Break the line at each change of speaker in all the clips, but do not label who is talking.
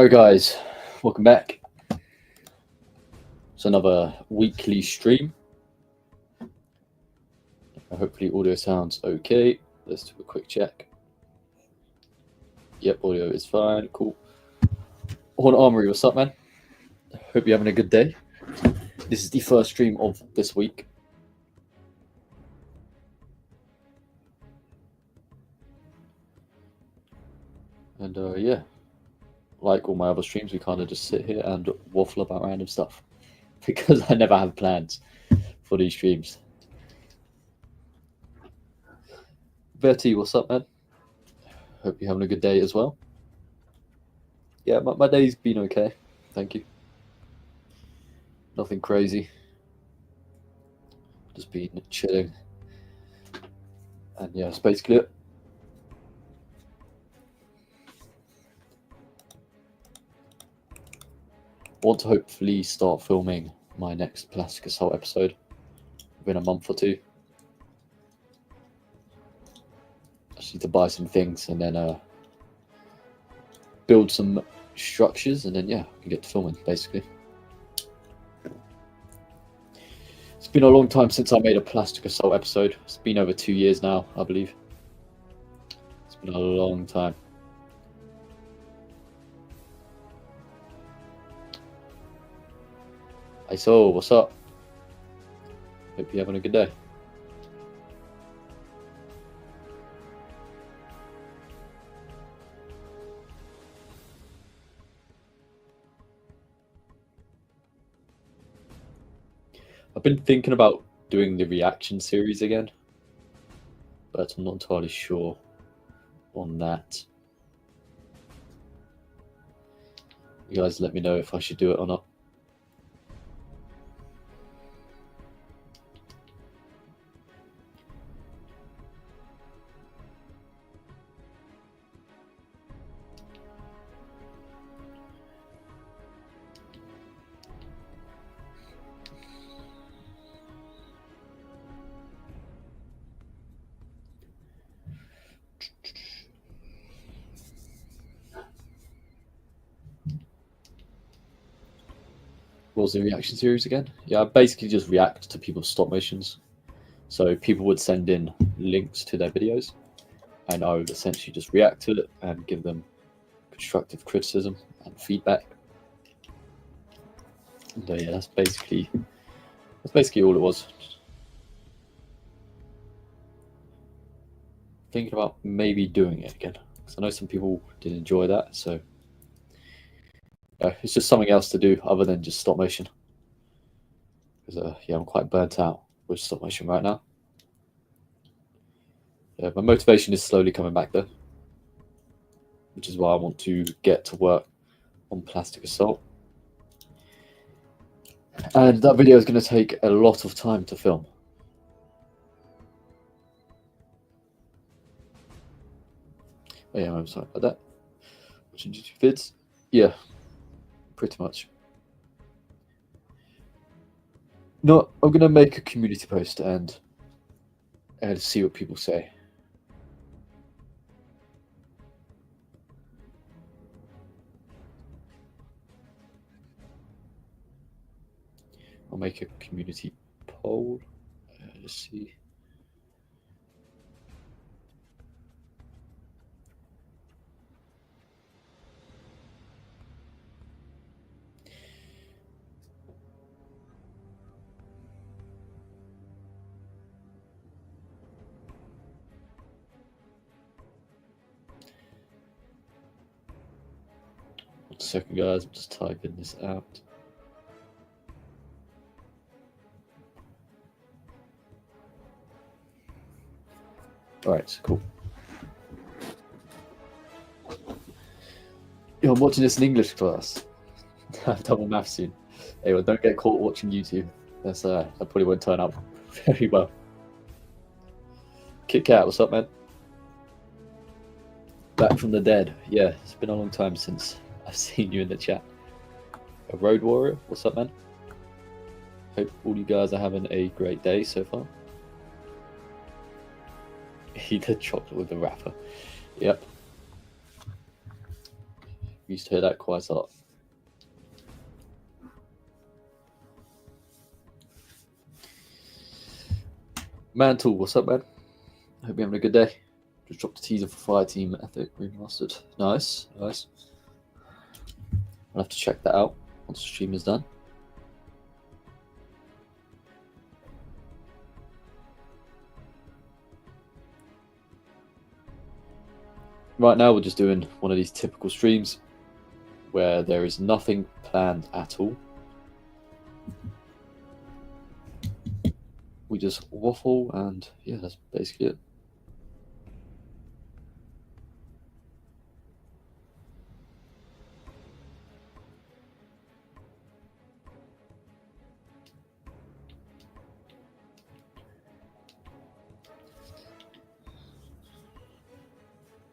Alright guys, welcome back. It's another weekly stream. Hopefully audio sounds okay. Let's do a quick check. Yep, audio is fine, cool. Horn Armory, what's up man? Hope you're having a good day. This is the first stream of this week. And yeah, like all my other streams, we kind of just sit here and waffle about random stuff because I never have plans for these streams. Bertie, what's up, man? Hope you're having a good day as well. Yeah, my day's been okay. Thank you. Nothing crazy. Just been chilling. And yeah, that's basically it. I want to hopefully start filming my next Plastic Assault episode within a month or two. I just need to buy some things and then build some structures, and then yeah, I can get to filming basically. It's been a long time since I made a Plastic Assault episode. It's been over 2 years now, I believe. It's been a long time. Hey, so what's up? Hope you're having a good day. I've been thinking about doing the reaction series again, but I'm not entirely sure on that. You guys let me know if I should do it or not. What was the reaction series again? Yeah, I basically just react to people's stop motions. So people would send in links to their videos, and I would essentially just react to it and give them constructive criticism and feedback. And yeah, that's basically all it was. Thinking about maybe doing it again, because I know some people did enjoy that. So it's just something else to do other than just stop motion. Because yeah, I'm quite burnt out with stop motion right now. Yeah, my motivation is slowly coming back though, which is why I want to get to work on Plastic Assault. And that video is going to take a lot of time to film. Oh, yeah, I'm sorry about that. Watching YouTube vids? Yeah, pretty much. No, I'm going to make a community post and see what people say. I'll make a community poll. Let's see. One second, guys. I'm just typing this out. All right, cool. Yo, I'm watching this in English class. I've done my maths soon. Hey, well, don't get caught watching YouTube. That probably won't turn out very well. Kit Kat, what's up, man? Back from the dead. Yeah, it's been a long time since I've seen you in the chat. A Road Warrior, what's up, man? Hope all you guys are having a great day so far. Eat the chocolate with the wrapper. Yep. We used to hear that quite a lot. Mantle, what's up, man? Hope you're having a good day. Just dropped a teaser for Fireteam Ethic Remastered. Nice, nice. I'll have to check that out once the stream is done. Right now, we're just doing one of these typical streams where there is nothing planned at all. We just waffle, and yeah, that's basically it.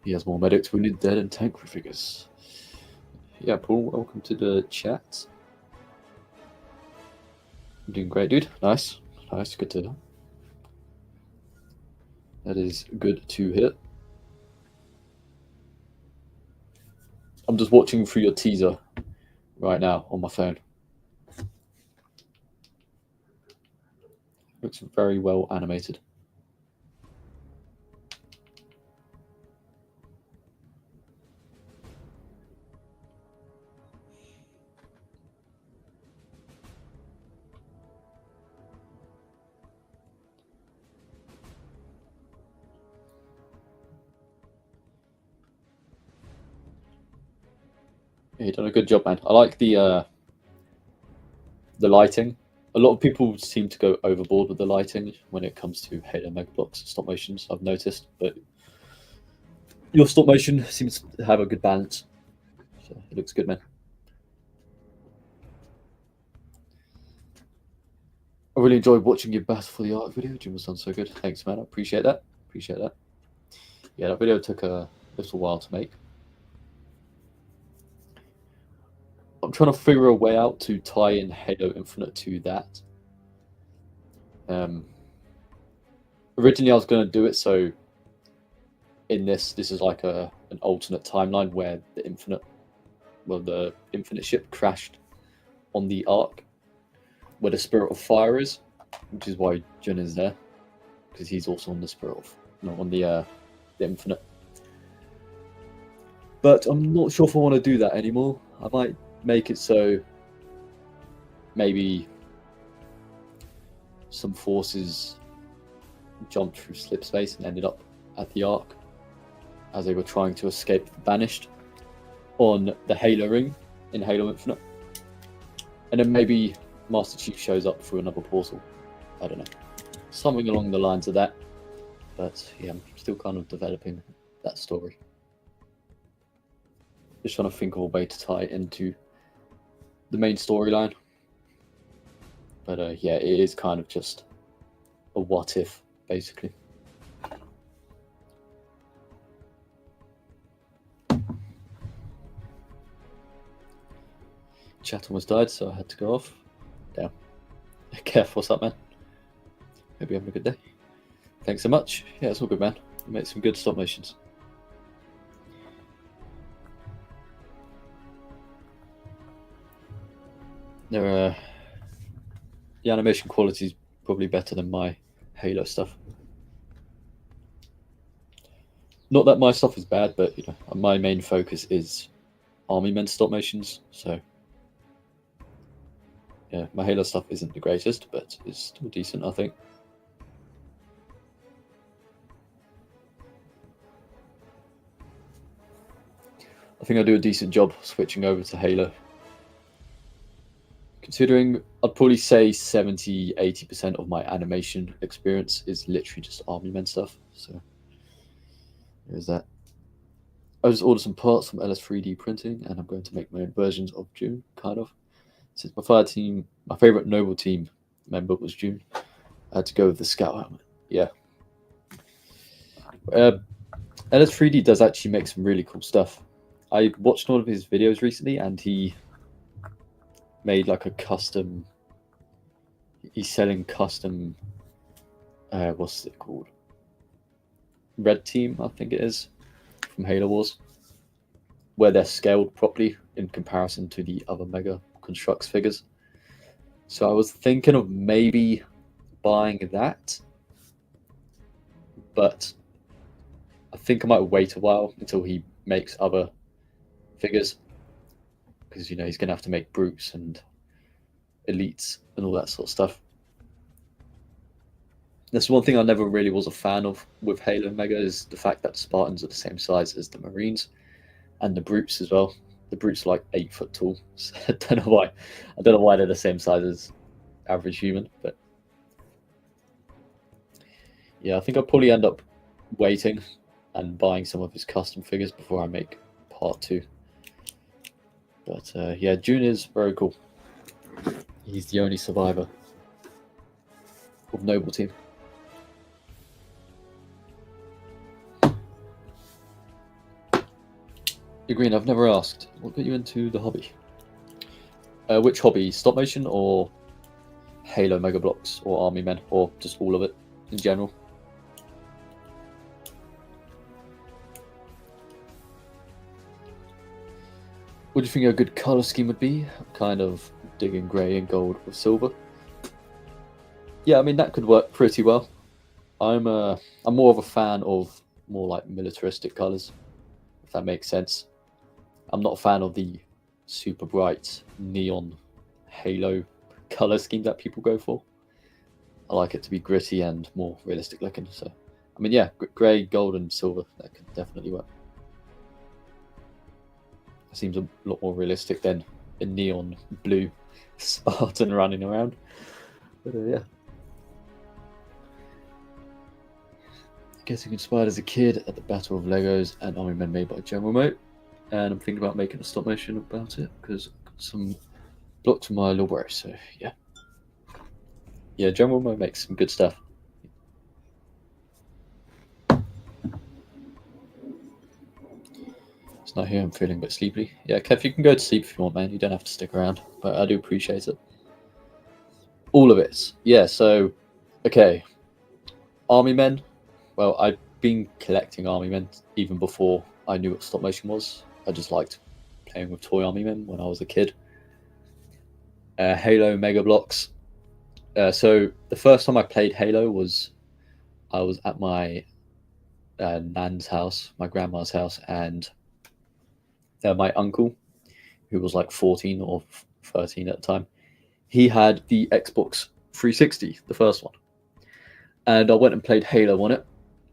He has more medics, wounded, dead, and tank figures. Yeah, Paul, welcome to the chat. I'm doing great, dude. Nice. Nice, good to hear. That is good to hear. I'm just watching through your teaser right now on my phone. Looks very well animated. Yeah, you've done a good job, man. I like the lighting. A lot of people seem to go overboard with the lighting when it comes to Halo Mega Bloks stop motions, I've noticed, but your stop motion seems to have a good balance. So it looks good, man. I really enjoyed watching your Battle for the Ark video. Jim was done so good. Thanks, man. I appreciate that. Appreciate that. Yeah, that video took a little while to make. I'm trying to figure a way out to tie in Halo Infinite to that. Originally, I was going to do it so in this is like an alternate timeline where the Infinite ship crashed on the Ark where the Spirit of Fire is, which is why Jun is there, because he's also on the Spirit of, on the Infinite. But I'm not sure if I want to do that anymore. I might make it so maybe some forces jumped through slip space and ended up at the Ark as they were trying to escape the Banished on the Halo ring in Halo Infinite. And then maybe Master Chief shows up through another portal. I don't know. Something along the lines of that. But yeah, I'm still kind of developing that story. Just trying to think of a way to tie it into the main storyline. But yeah, it is kind of just a what if, basically. Chat almost died, so I had to go off. Damn. Careful, what's up, man? Hope you're having a good day. Thanks so much. Yeah, it's all good, man. You made some good stop motions. The animation quality is probably better than my Halo stuff. Not that my stuff is bad, but you know, my main focus is Army Men stop motions. So yeah, my Halo stuff isn't the greatest, but it's still decent, I think. I think I do a decent job switching over to Halo. Considering I'd probably say 70-80% of my animation experience is literally just Army Men stuff. So there's that. I just ordered some parts from LS3D printing, and I'm going to make my own versions of June, kind of. Since my favorite Noble team member was June, I had to go with the Scout helmet. Yeah. LS3D does actually make some really cool stuff. I watched all of his videos recently, and he made like a custom. He's selling custom. What's it called? Red Team, I think it is, from Halo Wars. where they're scaled properly in comparison to the other Mega Construx figures. So I was thinking of maybe buying that, but I think I might wait a while until he makes other figures, because he's going to have to make brutes and elites and all that sort of stuff. That's one thing I never really was a fan of with Halo Mega, is the fact that Spartans are the same size as the Marines and the brutes as well. The brutes are like 8 foot tall. So I don't know why. I don't know why they're the same size as average human, but yeah, I think I'll probably end up waiting and buying some of his custom figures before I make part 2. But yeah, June is very cool. He's the only survivor of Noble Team. Green, I've never asked, what got you into the hobby? Which hobby? Stop motion or Halo Mega Blocks or Army Men, or just all of it in general? What do you think a good color scheme would be? I'm kind of digging grey and gold with silver. Yeah, I mean, that could work pretty well. I'm more of a fan of more like militaristic colors, if that makes sense. I'm not a fan of the super bright neon halo color scheme that people go for. I like it to be gritty and more realistic looking. So, I mean, yeah, grey, gold, and silver, that could definitely work. It seems a lot more realistic than a neon blue Spartan running around. But yeah. Getting inspired as a kid at the Battle of Legos and Army Men made by General Mo, and I'm thinking about making a stop motion about it because I've got some blocks from my little bro. So yeah, General Mo makes some good stuff. It's not here. I'm feeling a bit sleepy. Yeah, Kev, you can go to sleep if you want, man. You don't have to stick around, but I do appreciate it. All of it. Yeah. So, okay, Army Men. Well, I've been collecting Army Men even before I knew what stop motion was. I just liked playing with toy Army Men when I was a kid. Halo Mega Blocks. So the first time I played Halo was I was at my nan's house, my grandma's house, and my uncle, who was like 14 or 13 at the time, he had the Xbox 360, the first one. And I went and played Halo on it,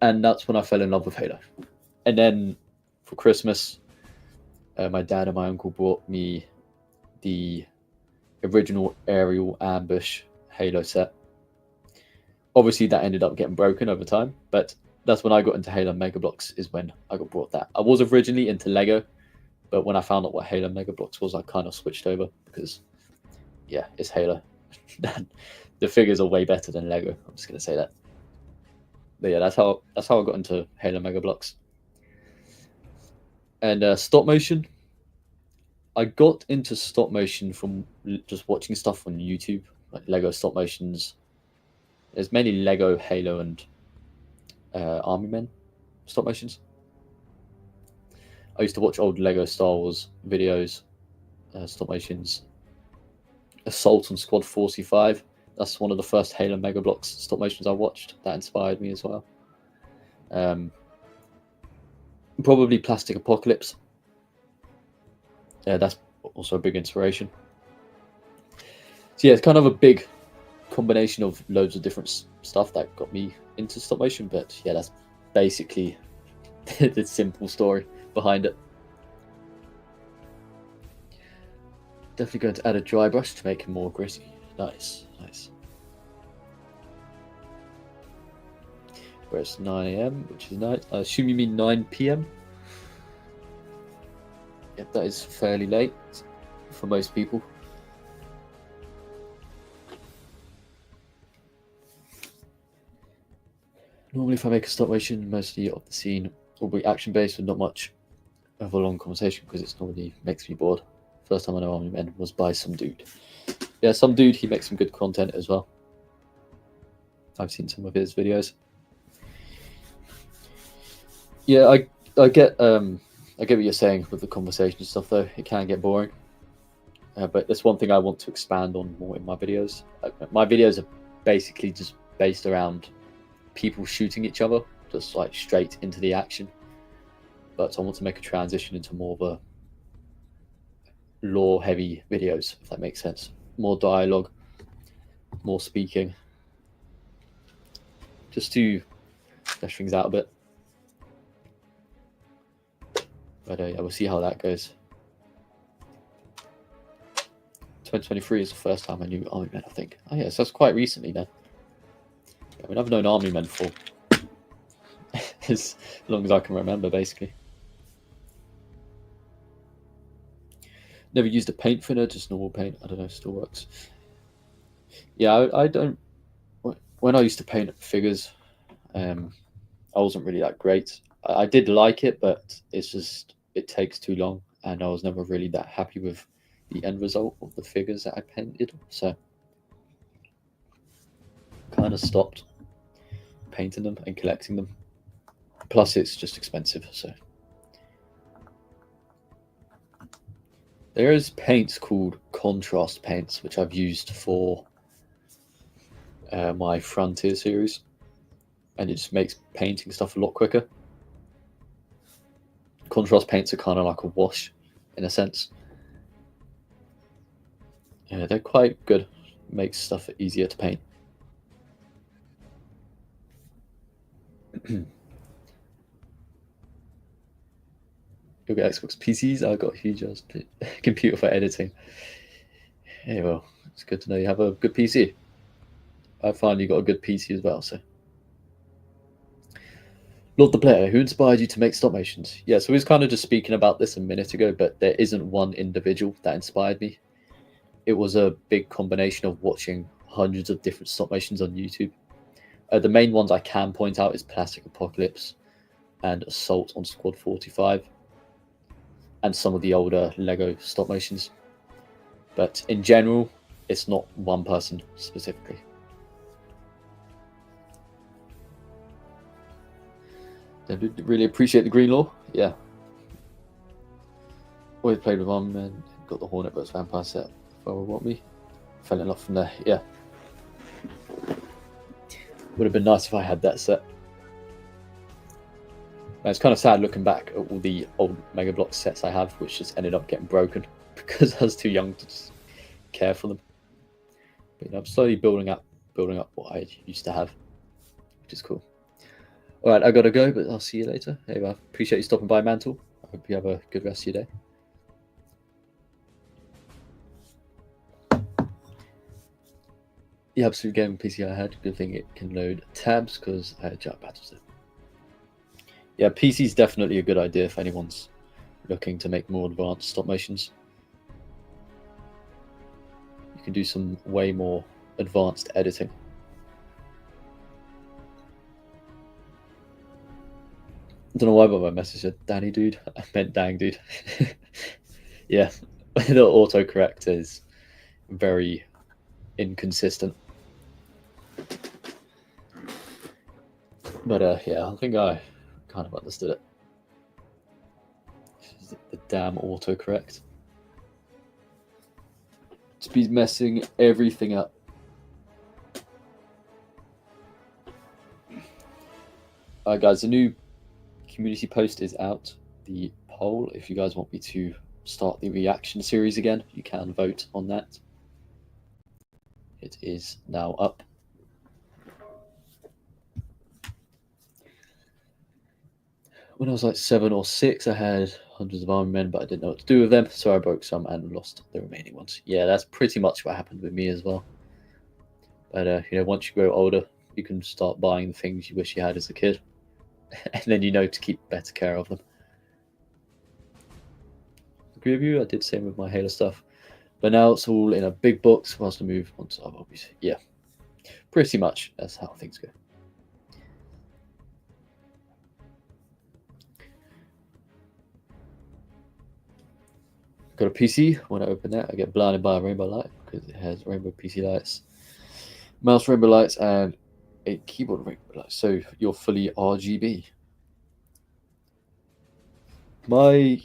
and that's when I fell in love with Halo. And then for Christmas, my dad and my uncle brought me the original Aerial Ambush Halo set. Obviously, that ended up getting broken over time, but that's when I got into Halo Mega Blocks, is when I got brought that. I was originally into Lego, but when I found out what Halo Mega Blocks was, I kind of switched over because, yeah, it's Halo. The figures are way better than Lego. I'm just going to say that. But yeah, that's how I got into Halo Mega Blocks. And stop motion, I got into stop motion from just watching stuff on YouTube, like Lego stop motions. There's mainly Lego, Halo, and Army Men stop motions. I used to watch old Lego Star Wars videos, stop motions. Assault on Squad 45. That's one of the first Halo Mega Blocks stop motions I watched. That inspired me as well. Probably Plastic Apocalypse. That's also a big inspiration. So yeah, it's kind of a big combination of loads of different stuff that got me into stop motion. But yeah, that's basically the simple story behind it. Definitely going to add a dry brush to make it more gritty. Nice, nice. Where it's 9 AM, which is nice. I assume you mean 9 PM? Yep, that is fairly late for most people. Normally, if I make a stop motion, mostly of the scene will be action based with not much of a long conversation because it's normally makes me bored. First time I know Army Men was by some dude. Yeah, some dude, he makes some good content as well. I've seen some of his videos. Yeah, I get a I get what you're saying with the conversation stuff, though. It can get boring. But that's one thing I want to expand on more in my videos. My videos are basically just based around people shooting each other, just like straight into the action. But I want to make a transition into more of a lore-heavy videos, if that makes sense. More dialogue, more speaking, just to flesh things out a bit. But yeah, we'll see how that goes. 2023 is the first time I knew Army Men, I think. Oh yeah, so that's quite recently then. I mean, I've known Army Men for as long as I can remember, basically. Never used a paint thinner, just normal paint. I don't know, still works. Yeah, I don't. When I used to paint figures, I wasn't really that great. I did like it, but it's just it takes too long, and I was never really that happy with the end result of the figures that I painted. So, kind of stopped painting them and collecting them. Plus, it's just expensive. So, there is paints called contrast paints, which I've used for my Frontier series, and it just makes painting stuff a lot quicker. Contrast paints are kind of like a wash, in a sense. Yeah, they're quite good. Makes stuff easier to paint. You'll get Xbox PCs. I got a huge ass computer for editing. Yeah, well, it's good to know you have a good PC. I finally got a good PC as well, so. Lord the Player, who inspired you to make stop motions? Yeah, so we was kind of just speaking about this a minute ago, but there isn't one individual that inspired me. It was a big combination of watching hundreds of different stop motions on YouTube. The main ones I can point out is Plastic Apocalypse and Assault on Squad 45, and some of the older Lego stop motions. But in general, it's not one person specifically. I really appreciate the Green Law. Yeah. Always played with Army Men. Got the Hornet vs Vampire set. For what me. Fell in love from there. Yeah. Would have been nice if I had that set. It's kind of sad looking back at all the old Mega Bloks sets I have, which just ended up getting broken because I was too young to just care for them. But you know, I'm slowly building up what I used to have, which is cool. All right, I gotta go, but I'll see you later. Hey, I appreciate you stopping by, Mantle. I hope you have a good rest of your day. The Absolute Gaming PC I had, good thing it can load tabs because I had Giant Battles there. Yeah, PC is definitely a good idea if anyone's looking to make more advanced stop motions. You can do some way more advanced editing. I don't know why, but my message said Danny dude. I meant dang dude. Yeah, the autocorrect is very inconsistent. But yeah, I think I kind of understood it. The damn autocorrect. To be messing everything up. Alright guys, the new community post is out. The poll, if you guys want me to start the reaction series again, you can vote on that. It is now up. When I was like 7 or 6, I had hundreds of Army Men, but I didn't know what to do with them, so I broke some and lost the remaining ones. Yeah, that's pretty much what happened with me as well. But you know, once you grow older, you can start buying the things you wish you had as a kid, and then you know to keep better care of them. Agree with you? I did the same with my Halo stuff, but now it's all in a big box. Whilst I move on to other hobbies, yeah, pretty much that's how things go. Got a PC. When I open that, I get blinded by a rainbow light because it has rainbow PC lights, mouse rainbow lights, and a keyboard rainbow light. So you're fully RGB. My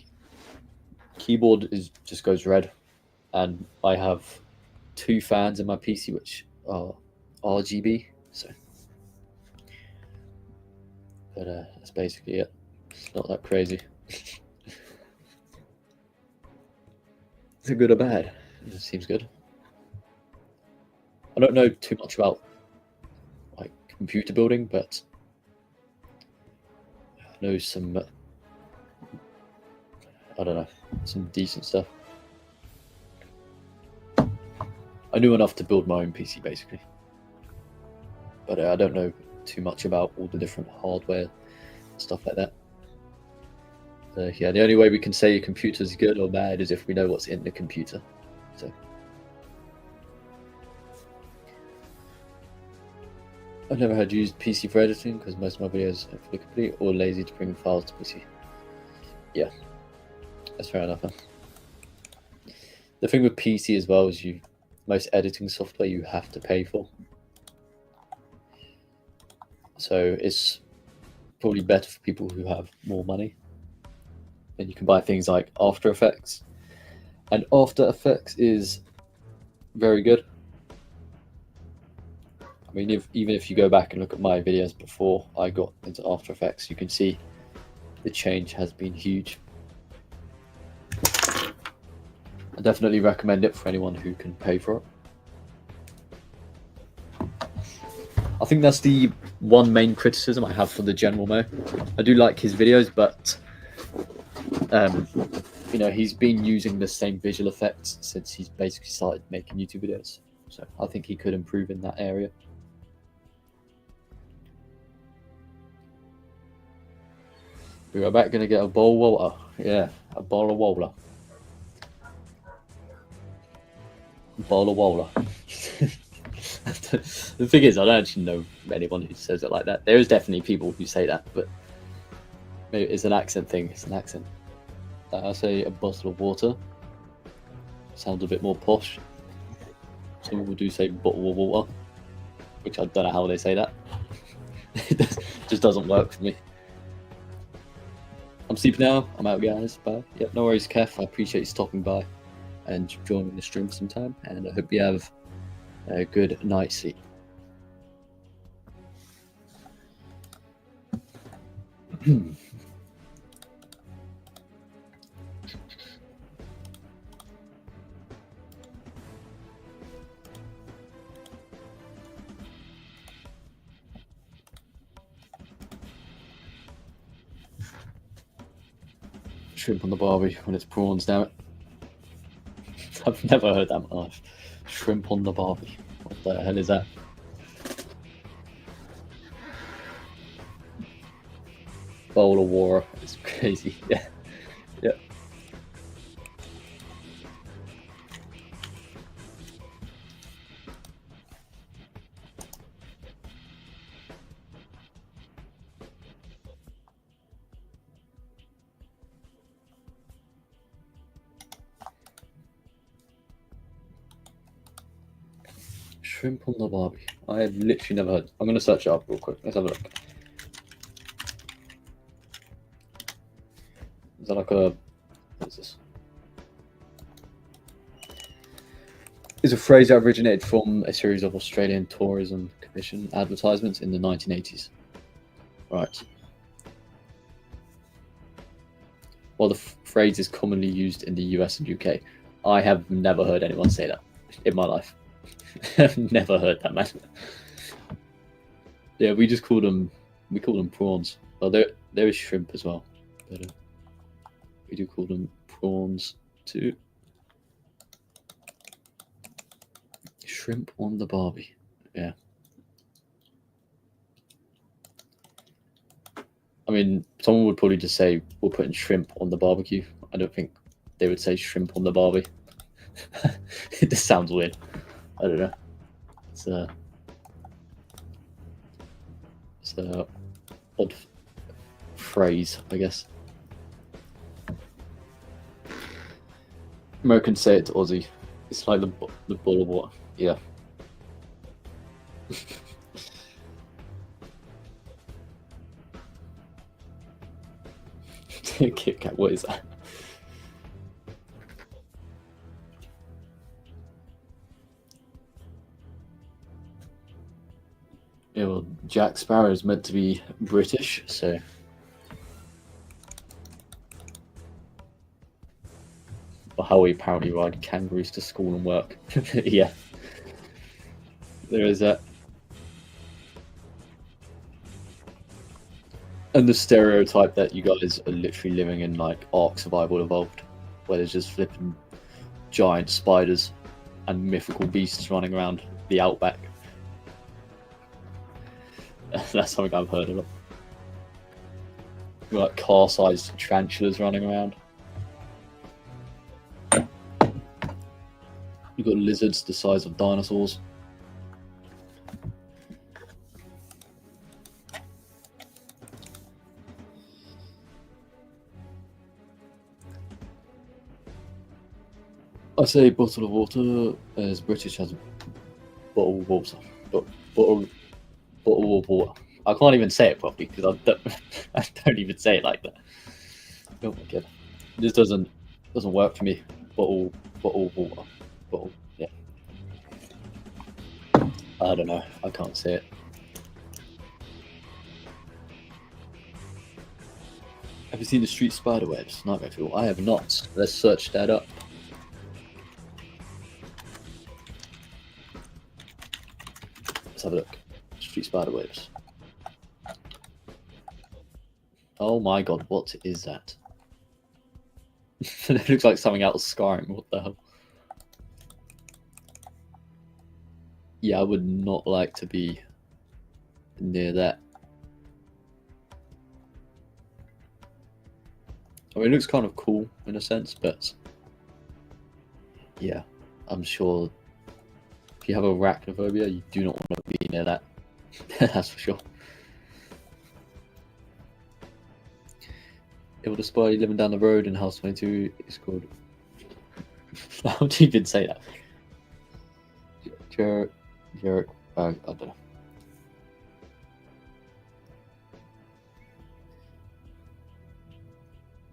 keyboard just goes red, and I have 2 fans in my PC which are RGB. So, but that's basically it. It's not that crazy. Is it good or bad? It seems good. I don't know too much about like computer building, but I know some. I don't know, some decent stuff. I knew enough to build my own PC basically, but I don't know too much about all the different hardware stuff like that. Yeah, the only way we can say a computer's good or bad is if we know what's in the computer. So I've never had used PC for editing because most of my videos are fully complete or lazy to bring files to PC. Yeah, that's fair enough. Huh? The thing with PC as well is most editing software you have to pay for. So it's probably better for people who have more money. And you can buy things like After Effects. And After Effects is very good. I mean, even if you go back and look at my videos before I got into After Effects, you can see the change has been huge. I definitely recommend it for anyone who can pay for it. I think that's the one main criticism I have for the General Mo. I do like his videos, but you know, he's been using the same visual effects since he's basically started making YouTube videos. So I think he could improve in that area. We are back gonna get a bowl of water. Yeah, a bowl of water. Bowl of water. The thing is, I don't actually know anyone who says it like that. There is definitely people who say that, but maybe it's an accent thing. It's an accent. I say a bottle of water. Sounds a bit more posh. Some people do say bottle of water, which I don't know how they say that. It just doesn't work for me. I'm sleeping now. I'm out, guys. Bye. Yep, no worries, Kev. I appreciate you stopping by and joining the stream sometime. And I hope you have a good night's sleep. Shrimp on the barbie when it's prawns, damn it. I've never heard that in my life. Shrimp on the barbie. What the hell is that? Bowl of water. It's crazy. Yeah. Yeah. Shrimp on the barbie. I have literally never heard. I'm going to search it up real quick. Let's have a look. Is that like a... What's this? It's a phrase that originated from a series of Australian Tourism Commission advertisements in the 1980s. Right. While the phrase is commonly used in the US and UK, I have never heard anyone say that in my life. I've never heard that, man. Yeah, we call them prawns. Well, there is shrimp as well, but we do call them prawns too. Shrimp on the barbie. Yeah. I mean, someone would probably just say we're putting shrimp on the barbecue. I don't think they would say shrimp on the barbie. It just sounds weird. I don't know. It's a odd phrase, I guess. Americans say it to Aussie. It's like the bowl of water. Yeah. Kit Kat, what is that? Yeah, well, Jack Sparrow is meant to be British, so. Or how we apparently ride kangaroos to school and work. Yeah. There is that. And the stereotype that you guys are literally living in like Ark Survival Evolved, where there's just flipping giant spiders and mythical beasts running around the outback. That's something I've heard of. Like car-sized tarantulas running around. You've got lizards the size of dinosaurs. I say bottle of water as British as bottle of water. Bottle of water. I can't even say it properly because I don't even say it like that. Oh my god, this doesn't work for me. Bottle of water. Bottle. Yeah. I don't know. I can't say it. Have you seen the Street Spiderwebs? Nightmare Fuel. I have not. Let's search that up. Let's have a look. Street Spiderwebs. Oh my god, what is that? It looks like something out of Skyrim. What the hell? Yeah, I would not like to be near that. I mean, it looks kind of cool in a sense, but yeah, I'm sure if you have arachnophobia, you do not want to be near that. That's for sure. It would spider living down the road in House 22 is called. How do you even say that? Jarek, I don't know.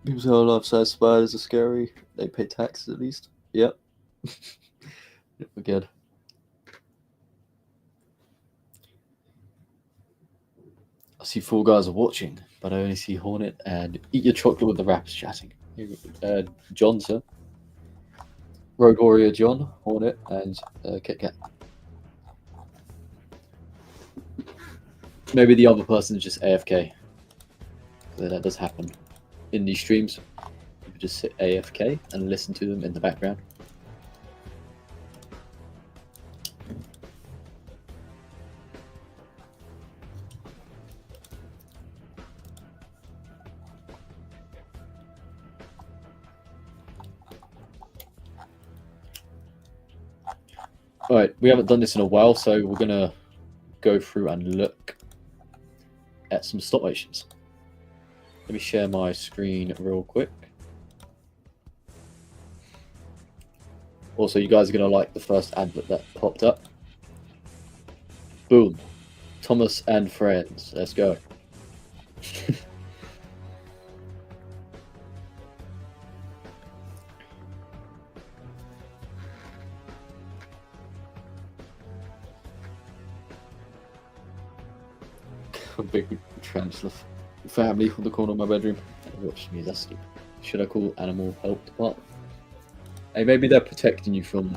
People say life-size spiders are scary. They pay taxes at least. Yep. We're good. I see 4 guys are watching, but I only see Hornet and Eat Your Chocolate with the Rappers chatting. John, sir. Rogue Warrior John, Hornet, and Kit Kat. Maybe the other person is just AFK. That does happen in these streams. You just sit AFK and listen to them in the background. All right, we haven't done this in a while, so we're gonna go through and look at some stop motions. Let me share my screen real quick. Also, you guys are gonna like the first advert that popped up. Boom, Thomas and Friends. Let's go. A big tarantula family from the corner of my bedroom. Watch me, that's stupid. Should I call animal help department? Hey, maybe they're protecting you from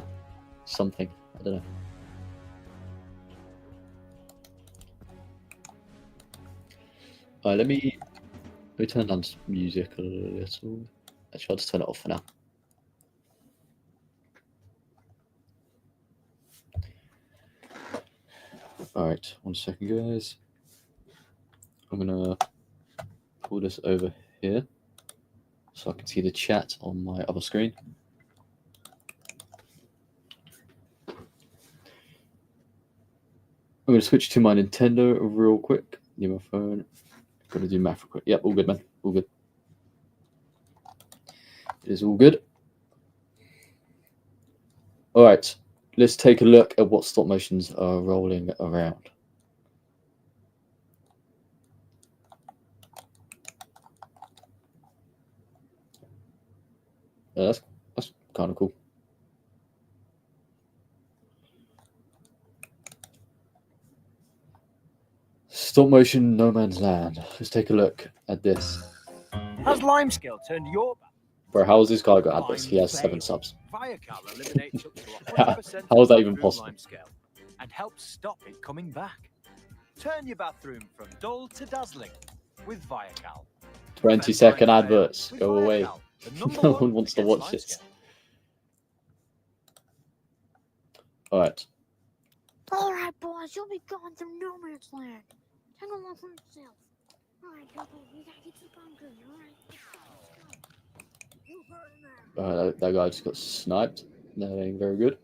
something. I don't know. Alright, let me turn down music a little. Actually, I'll just turn it off for now. Alright, 1 second, guys. I'm gonna pull this over here so I can see the chat on my other screen. I'm gonna switch to my Nintendo real quick. Need my phone. Gotta do math real quick. Yep, all good, man. All good. It is all good. All right, let's take a look at what stop motions are rolling around. That's kind of cool. Stop motion No Man's Land. Let's take a look at this.
Has Limescale turned your back?
Bro, how has this guy got adverts? He has 7 subs.
Viacal eliminates up to 100%
How is that
of
even
bathroom
possible?
limescale and helps stop it coming back. Turn your bathroom from dull to dazzling with Viacal.
20-second
Prevent
adverts.
with
Go away.
Viacal, the number
No
one
one wants to
against
watch this.
limescale.
Alright.
Alright, boys, you'll be going through No Man's Land. Take a look for yourself. Alright, people, we gotta get to the bunker, alright? You heard him there.
That guy just got sniped. That ain't very good.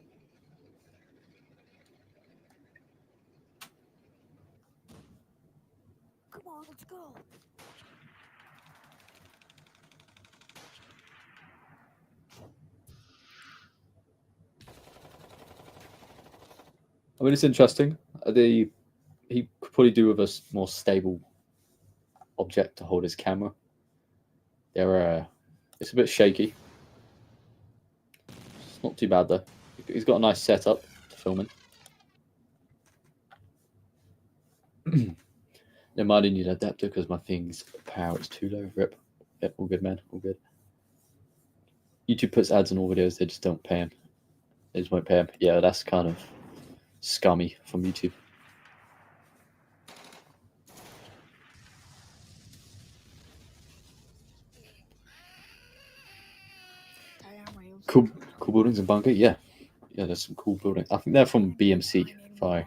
Come on, let's go.
I mean, it's interesting. He could probably do with a more stable object to hold his camera. It's a bit shaky. It's not too bad though. He's got a nice setup to film in. No mind, I need an adapter because my thing's power is too low. Rip. Yep, all good, man. All good. YouTube puts ads on all videos. They just don't pay him. They just won't pay him. Yeah, that's kind of scummy from YouTube. Cool buildings in Bunker. Yeah, there's some cool buildings. I think they're from BMC, if I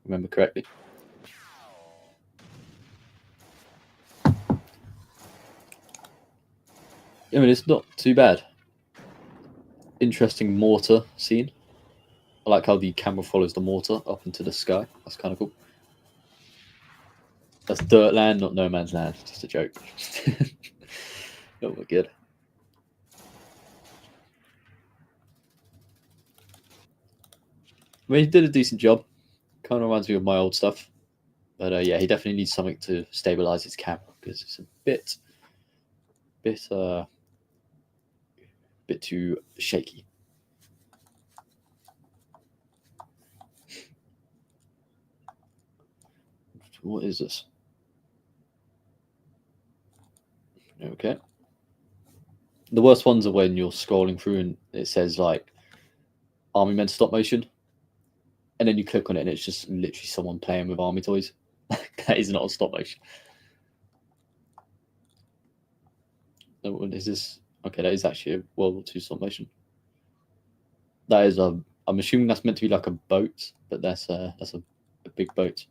remember correctly. I mean, it's not too bad. Interesting mortar scene. I like how the camera follows the mortar up into the sky. That's kind of cool. That's dirt land, not No Man's Land. Just a joke. Oh my god. I mean, he did a decent job. Kind of reminds me of my old stuff. But yeah, he definitely needs something to stabilize his camera because it's a bit too shaky. What is this? Okay. The worst ones are when you're scrolling through and it says like Army Men stop motion, and then you click on it and it's just literally someone playing with army toys. That is not a stop motion. What is this? Okay, that is actually a World War II stop motion. That is I'm assuming that's meant to be like a boat, but that's a big boat.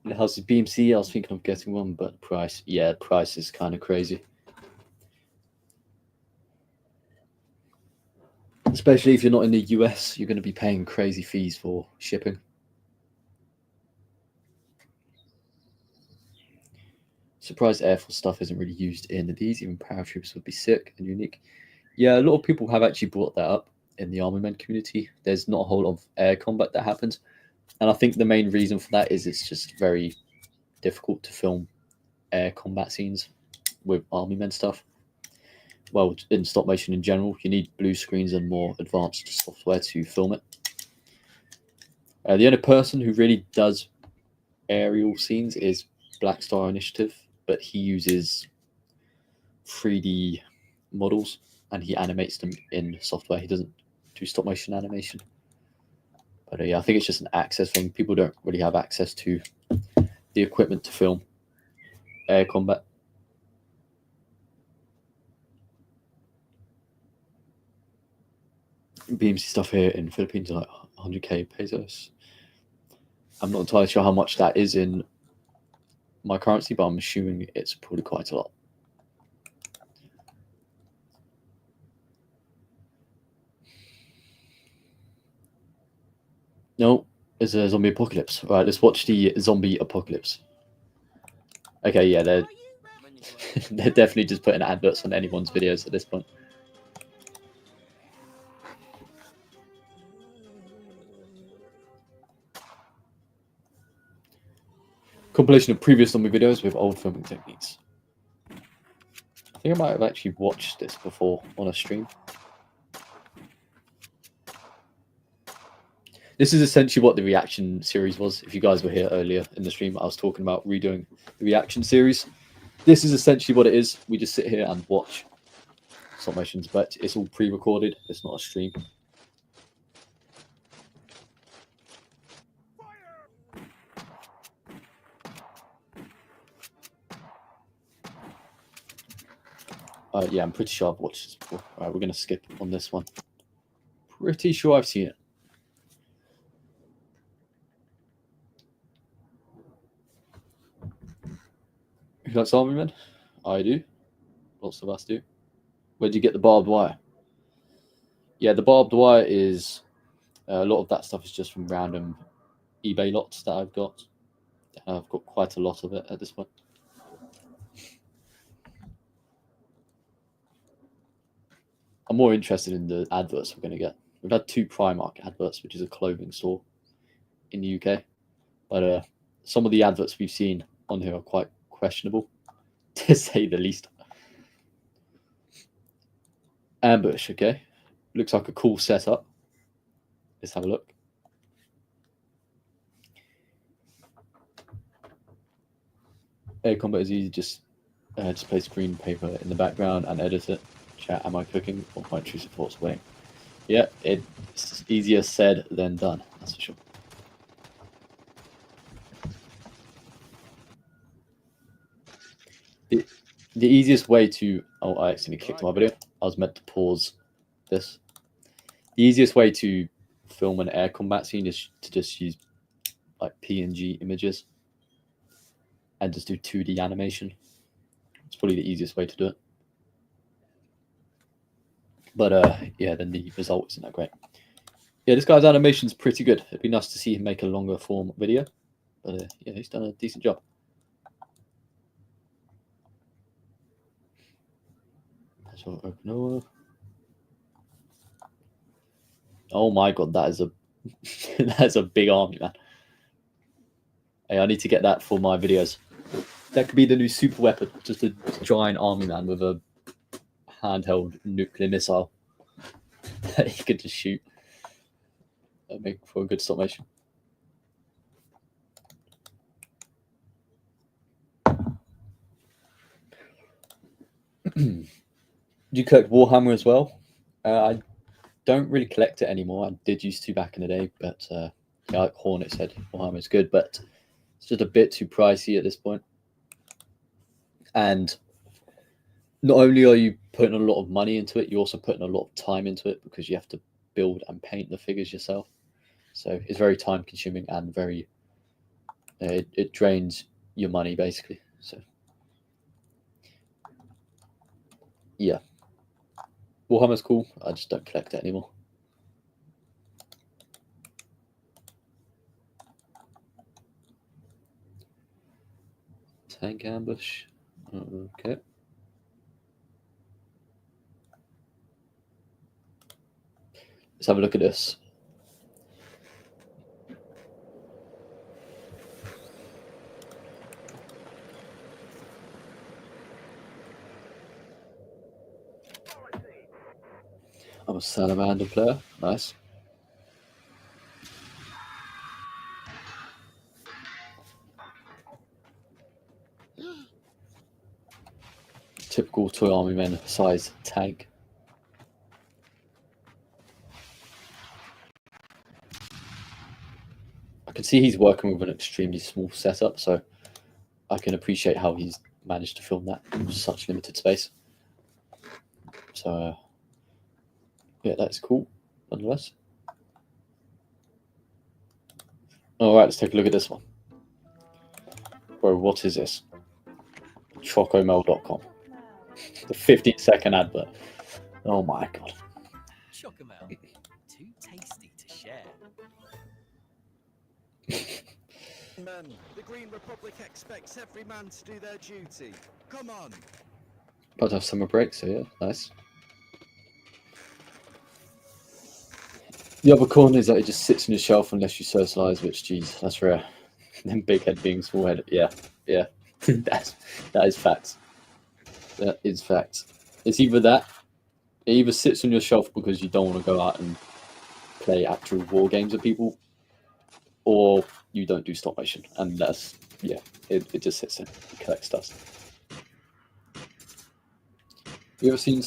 The house is BMC. I was thinking of getting one, but price is kind of crazy. Especially if you're not in the US, you're going to be paying crazy fees for shipping. Surprised Air Force stuff isn't really used in these. Even paratroops would be sick and unique. Yeah, a lot of people have actually brought that up in the Army Men community. There's not a whole lot of air combat that happens. And I think the main reason for that is it's just very difficult to film air combat scenes with Army Men stuff. Well, in stop motion in general, you need blue screens and more advanced software to film it. The only person who really does aerial scenes is Black Star Initiative, but he uses 3D models and he animates them in software. He doesn't do stop motion animation. But yeah, I think it's just an access thing. People don't really have access to the equipment to film air combat. BMC stuff here in Philippines are like 100k pesos. I'm not entirely sure how much that is in my currency, but I'm assuming it's probably quite a lot. No, it's a zombie apocalypse. All right, let's watch the zombie apocalypse. Okay, yeah, they're definitely just putting adverts on anyone's videos at this point. Compilation of previous zombie videos with old filming techniques. I think I might have actually watched this before on a stream. This is essentially what the reaction series was. If you guys were here earlier in the stream, I was talking about redoing the reaction series. This is essentially what it is. We just sit here and watch stop motions, but it's all pre-recorded. It's not a stream. Yeah, I'm pretty sure I've watched this before. All right, we're going to skip on this one. Pretty sure I've seen it. Who likes Army Men? I do. Lots of us do. Where'd you get the barbed wire? Yeah, the barbed wire is... a lot of that stuff is just from random eBay lots that I've got. I've got quite a lot of it at this point. I'm more interested in the adverts we're going to get. We've had 2 Primark adverts, which is a clothing store in the UK. But some of the adverts we've seen on here are quite questionable, to say the least. Ambush, okay. Looks like a cool setup. Let's have a look. Air combat is easy. Just place green paper in the background and edit it. Chat, am I cooking or my true support's winning? Yeah, it's easier said than done, that's for sure. The easiest way to... Oh, I accidentally clicked my video. I was meant to pause this. The easiest way to film an air combat scene is to just use like PNG images and just do 2D animation. It's probably the easiest way to do it. But yeah, then the result isn't that great. Yeah, this guy's animation's pretty good. It'd be nice to see him make a longer form video. But yeah, he's done a decent job. So open over. Oh my god, that is a that is a big army, man. Hey, I need to get that for my videos. That could be the new super weapon, just a giant army man with a handheld nuclear missile that he could just shoot. That'd make for a good stop motion. Do you collect Warhammer as well? I don't really collect it anymore. I did used to back in the day, but yeah, like Hornet said, Warhammer is good, but it's just a bit too pricey at this point. And not only are you putting a lot of money into it, you're also putting a lot of time into it because you have to build and paint the figures yourself. So it's very time consuming and very, it drains your money basically. So yeah, Warhammer's cool. I just don't collect it anymore. Tank ambush. Okay. Let's have a look at this. I'm a salamander player. Nice. Typical toy army men size tank. I can see he's working with an extremely small setup, so I can appreciate how he's managed to film that in such limited space. So yeah, that's cool nonetheless. All right, let's take a look at this one. Bro, what is this? Chocomel.com. The 15-second advert. Oh my god.
Chocomel. Too tasty to share.
Man, the Green Republic expects every man to do their duty. Come on.
About to have summer break, so yeah, nice. The other corner is that it just sits on your shelf unless you socialise, which, geez, that's rare. Then big head being small head. Yeah. that is facts. That is facts. It's either that, it either sits on your shelf because you don't want to go out and play actual war games with people, or you don't do stop motion, and that's it just sits there and collects dust. You ever seen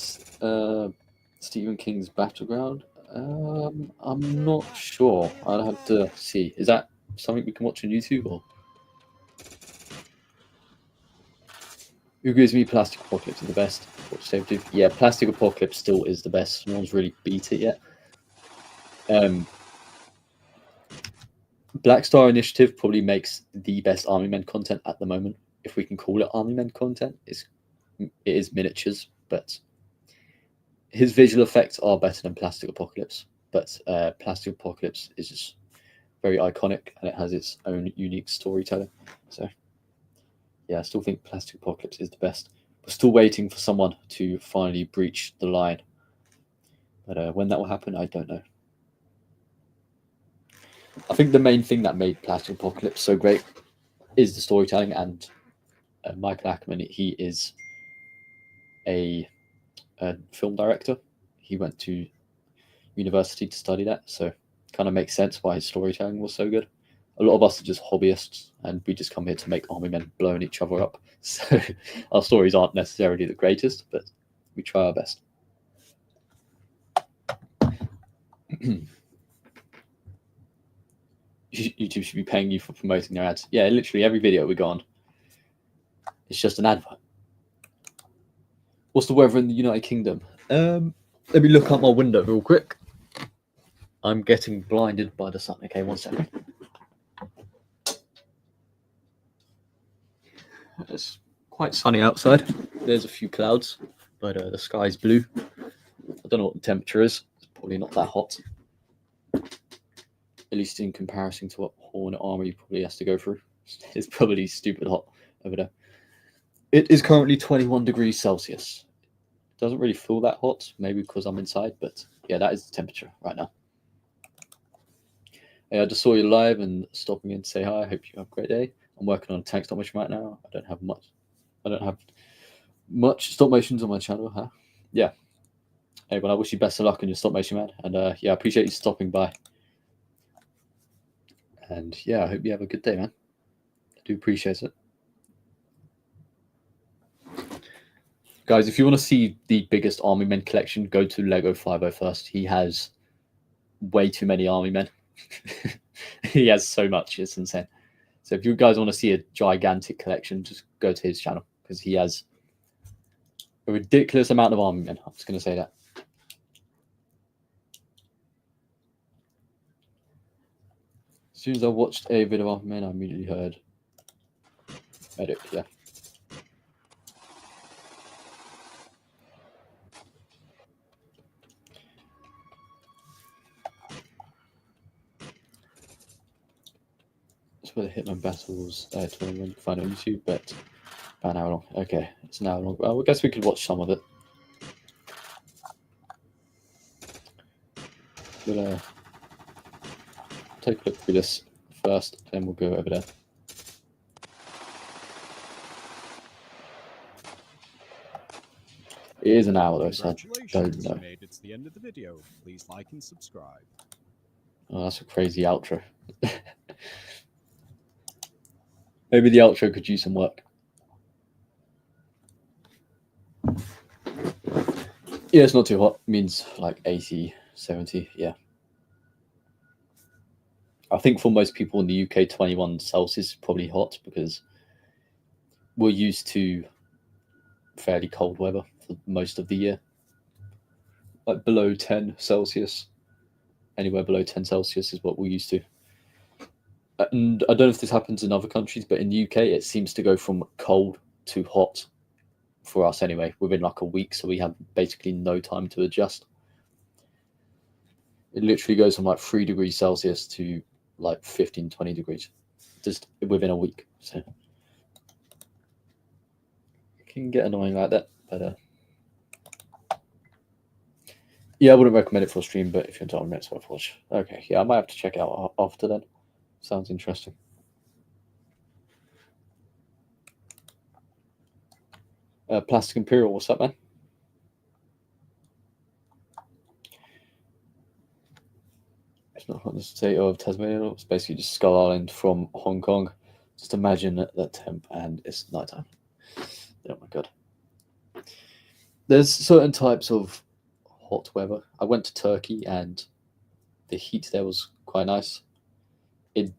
Stephen King's Battleground? I'm not sure. I'll have to see. Is that something we can watch on YouTube, or? Who agrees with me? Plastic Apocalypse is the best. What you say, dude? Yeah, Plastic Apocalypse still is the best. No one's really beat it yet. Black Star Initiative probably makes the best Army Men content at the moment, if we can call it Army Men content. It is miniatures, but his visual effects are better than Plastic Apocalypse. But Plastic Apocalypse is just very iconic, and it has its own unique storytelling. So yeah, I still think Plastic Apocalypse is the best. We're still waiting for someone to finally breach the line, but when that will happen, I don't know. I think the main thing that made Plastic Apocalypse so great is the storytelling, and Michael Ackerman, he is a film director. He went to university to study that, so kind of makes sense why his storytelling was so good. A lot of us are just hobbyists, and we just come here to make army men blowing each other up. So our stories aren't necessarily the greatest, but we try our best. YouTube should be paying you for promoting their ads. Yeah, literally every video we go on, it's just an advert. What's the weather in the United Kingdom? Let me look out my window real quick. I'm getting blinded by the sun. Okay, 1 second. It's quite sunny outside. There's a few clouds, but the sky's blue. I don't know what the temperature is. It's probably not that hot. At least in comparison to what Hornet Army probably has to go through. It's probably stupid hot over there. It is currently 21 degrees Celsius. It doesn't really feel that hot, maybe because I'm inside, but yeah, that is the temperature right now. Hey, I just saw you live and stopping in to say hi. I hope you have a great day. I'm working on a tank stop motion right now. I don't have much stop motions on my channel, huh? Yeah. Hey, well, I wish you best of luck on your stop motion, man. And yeah, I appreciate you stopping by. And yeah, I hope you have a good day, man. I do appreciate it. Guys, if you want to see the biggest Army Men collection, go to Lego 501st. He has way too many Army Men. He has so much. It's insane. So if you guys want to see a gigantic collection, just go to his channel, because he has a ridiculous amount of Army Men. I'm just going to say that. As soon as I watched a video of Army Men, I immediately heard Medic, yeah. That's where the Hitman Battles 21 you can find on YouTube, but about an hour long. Okay, it's an hour long. Well, I guess we could watch some of it. We'll take a look through this first, then we'll go over there. It is an hour though, so I don't know.
Made it to the end of the video. Please like and subscribe.
Oh, that's a crazy outro. Maybe the outro could use some work. Yeah, it's not too hot. It means like 80, 70, yeah. I think for most people in the UK, 21 Celsius is probably hot, because we're used to fairly cold weather for most of the year. Like below 10 Celsius. Anywhere below 10 Celsius is what we're used to. And I don't know if this happens in other countries, but in the UK, it seems to go from cold to hot for us anyway, within like a week. So we have basically no time to adjust. It literally goes from like 3 degrees Celsius to like 15, 20 degrees just within a week. So it can get annoying like that, but yeah, I wouldn't recommend it for a stream, but if you're done, it's worth watch. Okay, yeah, I might have to check it out after then. Sounds interesting. Plastic Imperial, what's up, man? It's not on the state of Tasmania. It's basically just Skull Island from Hong Kong. Just imagine that temp and it's nighttime. Oh my god. There's certain types of hot weather. I went to Turkey and the heat there was quite nice. The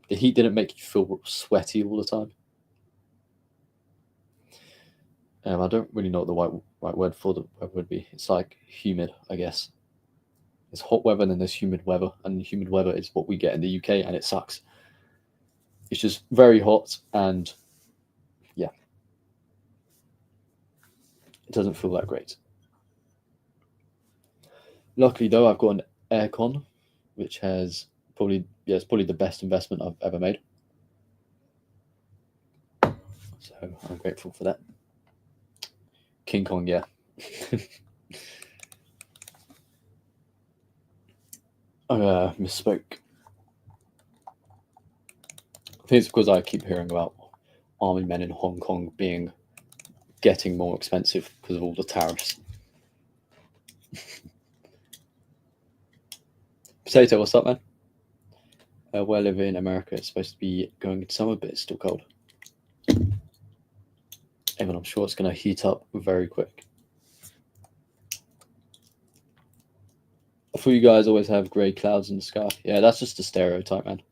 heat didn't make you feel sweaty all the time. I don't really know what the right word for the weather would be. It's like humid, I guess. There's hot weather and then there's humid weather, and humid weather is what we get in the UK, and it sucks. It's just very hot, and yeah, it doesn't feel that great. Luckily, though, I've got an aircon, which has it's probably the best investment I've ever made. So I'm grateful for that. King Kong, yeah. I misspoke. I think it's because I keep hearing about army men in Hong Kong getting more expensive because of all the tariffs. Potato, what's up, man? Where I live in America, it's supposed to be going into summer, but it's still cold. Evan, I'm sure it's going to heat up very quick. I thought you guys always have grey clouds in the sky. Yeah, that's just a stereotype, man.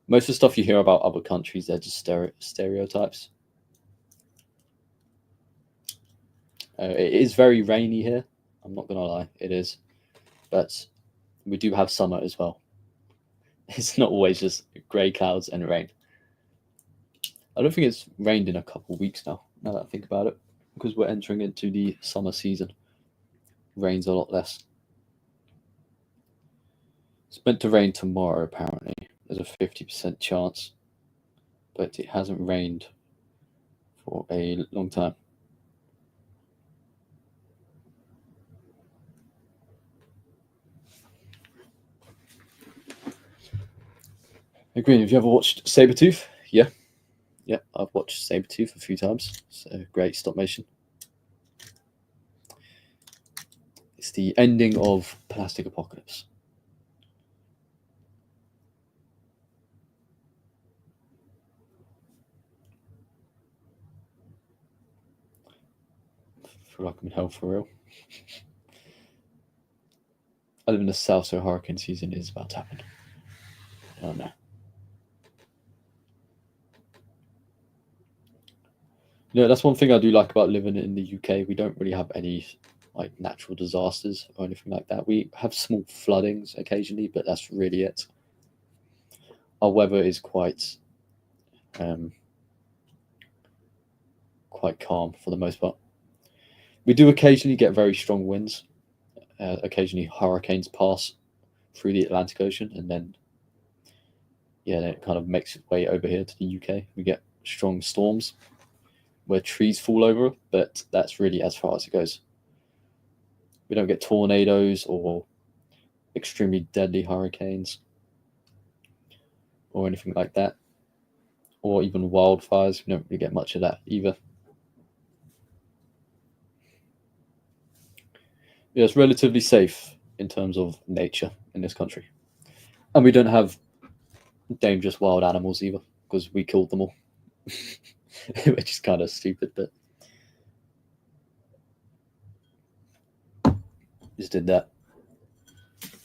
Most of the stuff you hear about other countries, they're just stereotypes. It is very rainy here. I'm not going to lie, it is. But we do have summer as well. It's not always just grey clouds and rain. I don't think it's rained in a couple of weeks now that I think about it, because we're entering into the summer season. Rains a lot less. It's meant to rain tomorrow, apparently. There's a 50% chance, but it hasn't rained for a long time. Hey, Green, have you ever watched Sabretooth? Yeah. Yeah, I've watched Sabretooth a few times. It's a great stop motion. It's the ending of Plastic Apocalypse. I feel like I'm in hell for real. I live in the south, so hurricane season is about to happen. I don't know. Yeah, that's one thing I do like about living in the UK. We don't really have any like natural disasters or anything like that. We have small floodings occasionally, but that's really it. Our weather is quite calm for the most part. We do occasionally get very strong winds. Occasionally hurricanes pass through the Atlantic Ocean, and then it kind of makes its way over here to the UK. We get strong storms where trees fall over, but that's really as far as it goes. We don't get tornadoes or extremely deadly hurricanes or anything like that, or even wildfires. We don't really get much of that either. Yeah, it's relatively safe in terms of nature in this country. And we don't have dangerous wild animals either, because we killed them all. Which is kind of stupid, but just did that.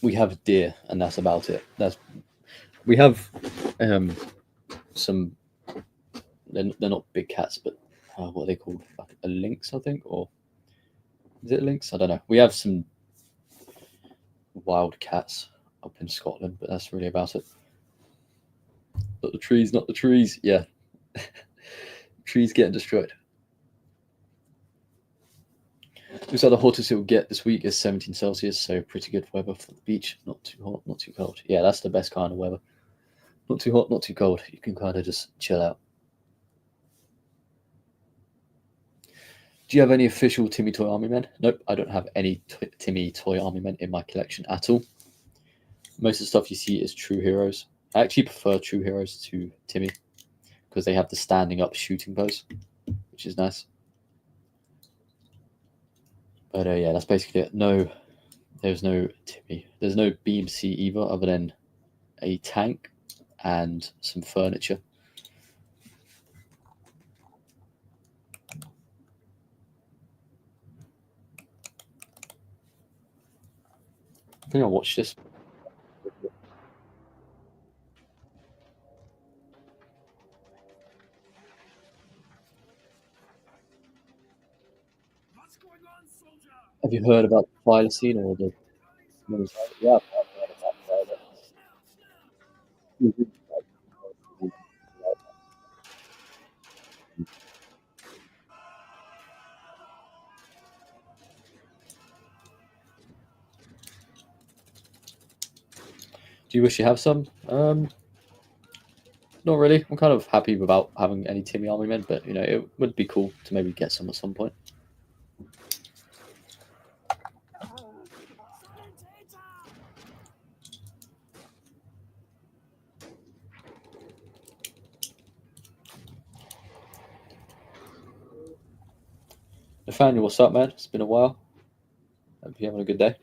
We have deer, and that's about it. We have some. They're not big cats, but what are they called? Like a lynx, I think, or is it a lynx? I don't know. We have some wild cats up in Scotland, but that's really about it. Not the trees, not the trees. Yeah. Trees getting destroyed. Looks like the hottest it will get this week is 17 Celsius, so pretty good weather for the beach. Not too hot, not too cold. Yeah, that's the best kind of weather. Not too hot, not too cold. You can kind of just chill out. Do you have any official Timmy Toy Army Men? Nope, I don't have any Timmy Toy Army Men in my collection at all. Most of the stuff you see is True Heroes. I actually prefer True Heroes to Timmy, because they have the standing up shooting pose, which is nice. But yeah, that's basically it. No, there's no Timmy. There's no BMC either, other than a tank and some furniture. I think I'll watch this. Have you heard about the thylacine or the? Yeah, I've heard about that. Do you wish you have some? Not really. I'm kind of happy without having any Timmy Army men, but you know, it would be cool to maybe get some at some point. Nathaniel, what's up, man? It's been a while. Hope you're having a good day.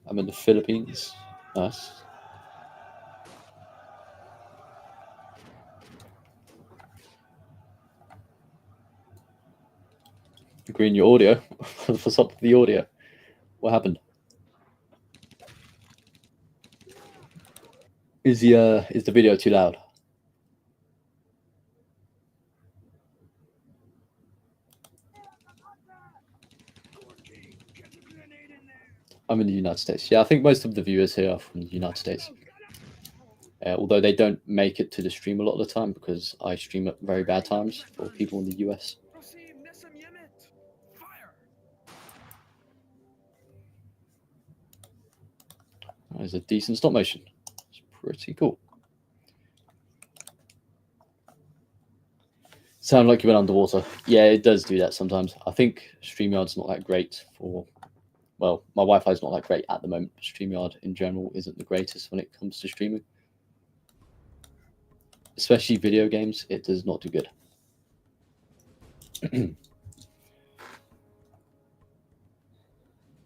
I'm in the Philippines. Nice. Green, your audio. What's up with the audio? What happened? Is the video too loud? I'm in the United States. Yeah, I think most of the viewers here are from the United States. Although they don't make it to the stream a lot of the time because I stream at very bad times for people in the US. There's a decent stop motion. It's pretty cool. Sound like you went underwater. Yeah, it does do that sometimes. I think StreamYard's not that great for... Well, my Wi-Fi is not that great at the moment. StreamYard in general isn't the greatest when it comes to streaming. Especially video games, it does not do good. In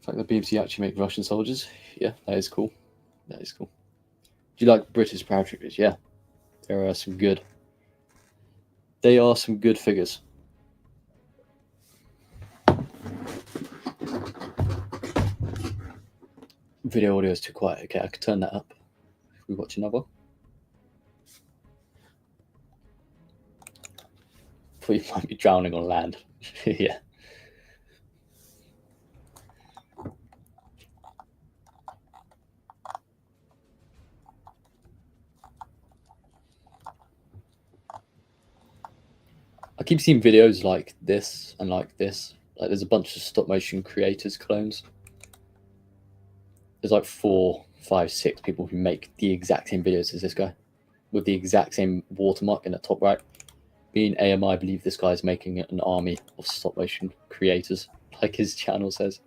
fact, the BBC actually make Russian soldiers. Yeah, that is cool. That is cool. Do you like British paratroopers? Yeah, there are some good. They are some good figures. Video audio is too quiet. Okay, I could turn that up. If we watch another. I thought you might be drowning on land. Yeah. I keep seeing videos like this and like this. Like there's a bunch of stop motion creators clones. There's like 4, 5, 6 people who make the exact same videos as this guy with the exact same watermark in the top right. Being AMI, I believe this guy is making an army of stop motion creators, like his channel says.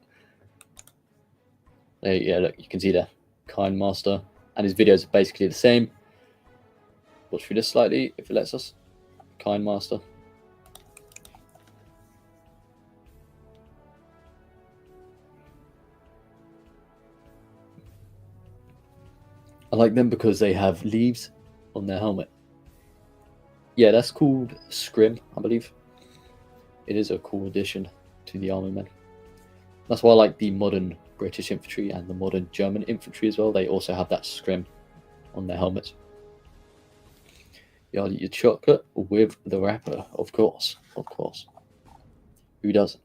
Yeah, look, you can see there, Kind Master, and his videos are basically the same. Watch through this slightly if it lets us. Kind Master. I like them because they have leaves on their helmet. Yeah, that's called Scrim, I believe. It is a cool addition to the army men. That's why I like the modern British infantry and the modern German infantry as well. They also have that Scrim on their helmets. You eat your chocolate with the wrapper, of course. Of course. Who doesn't?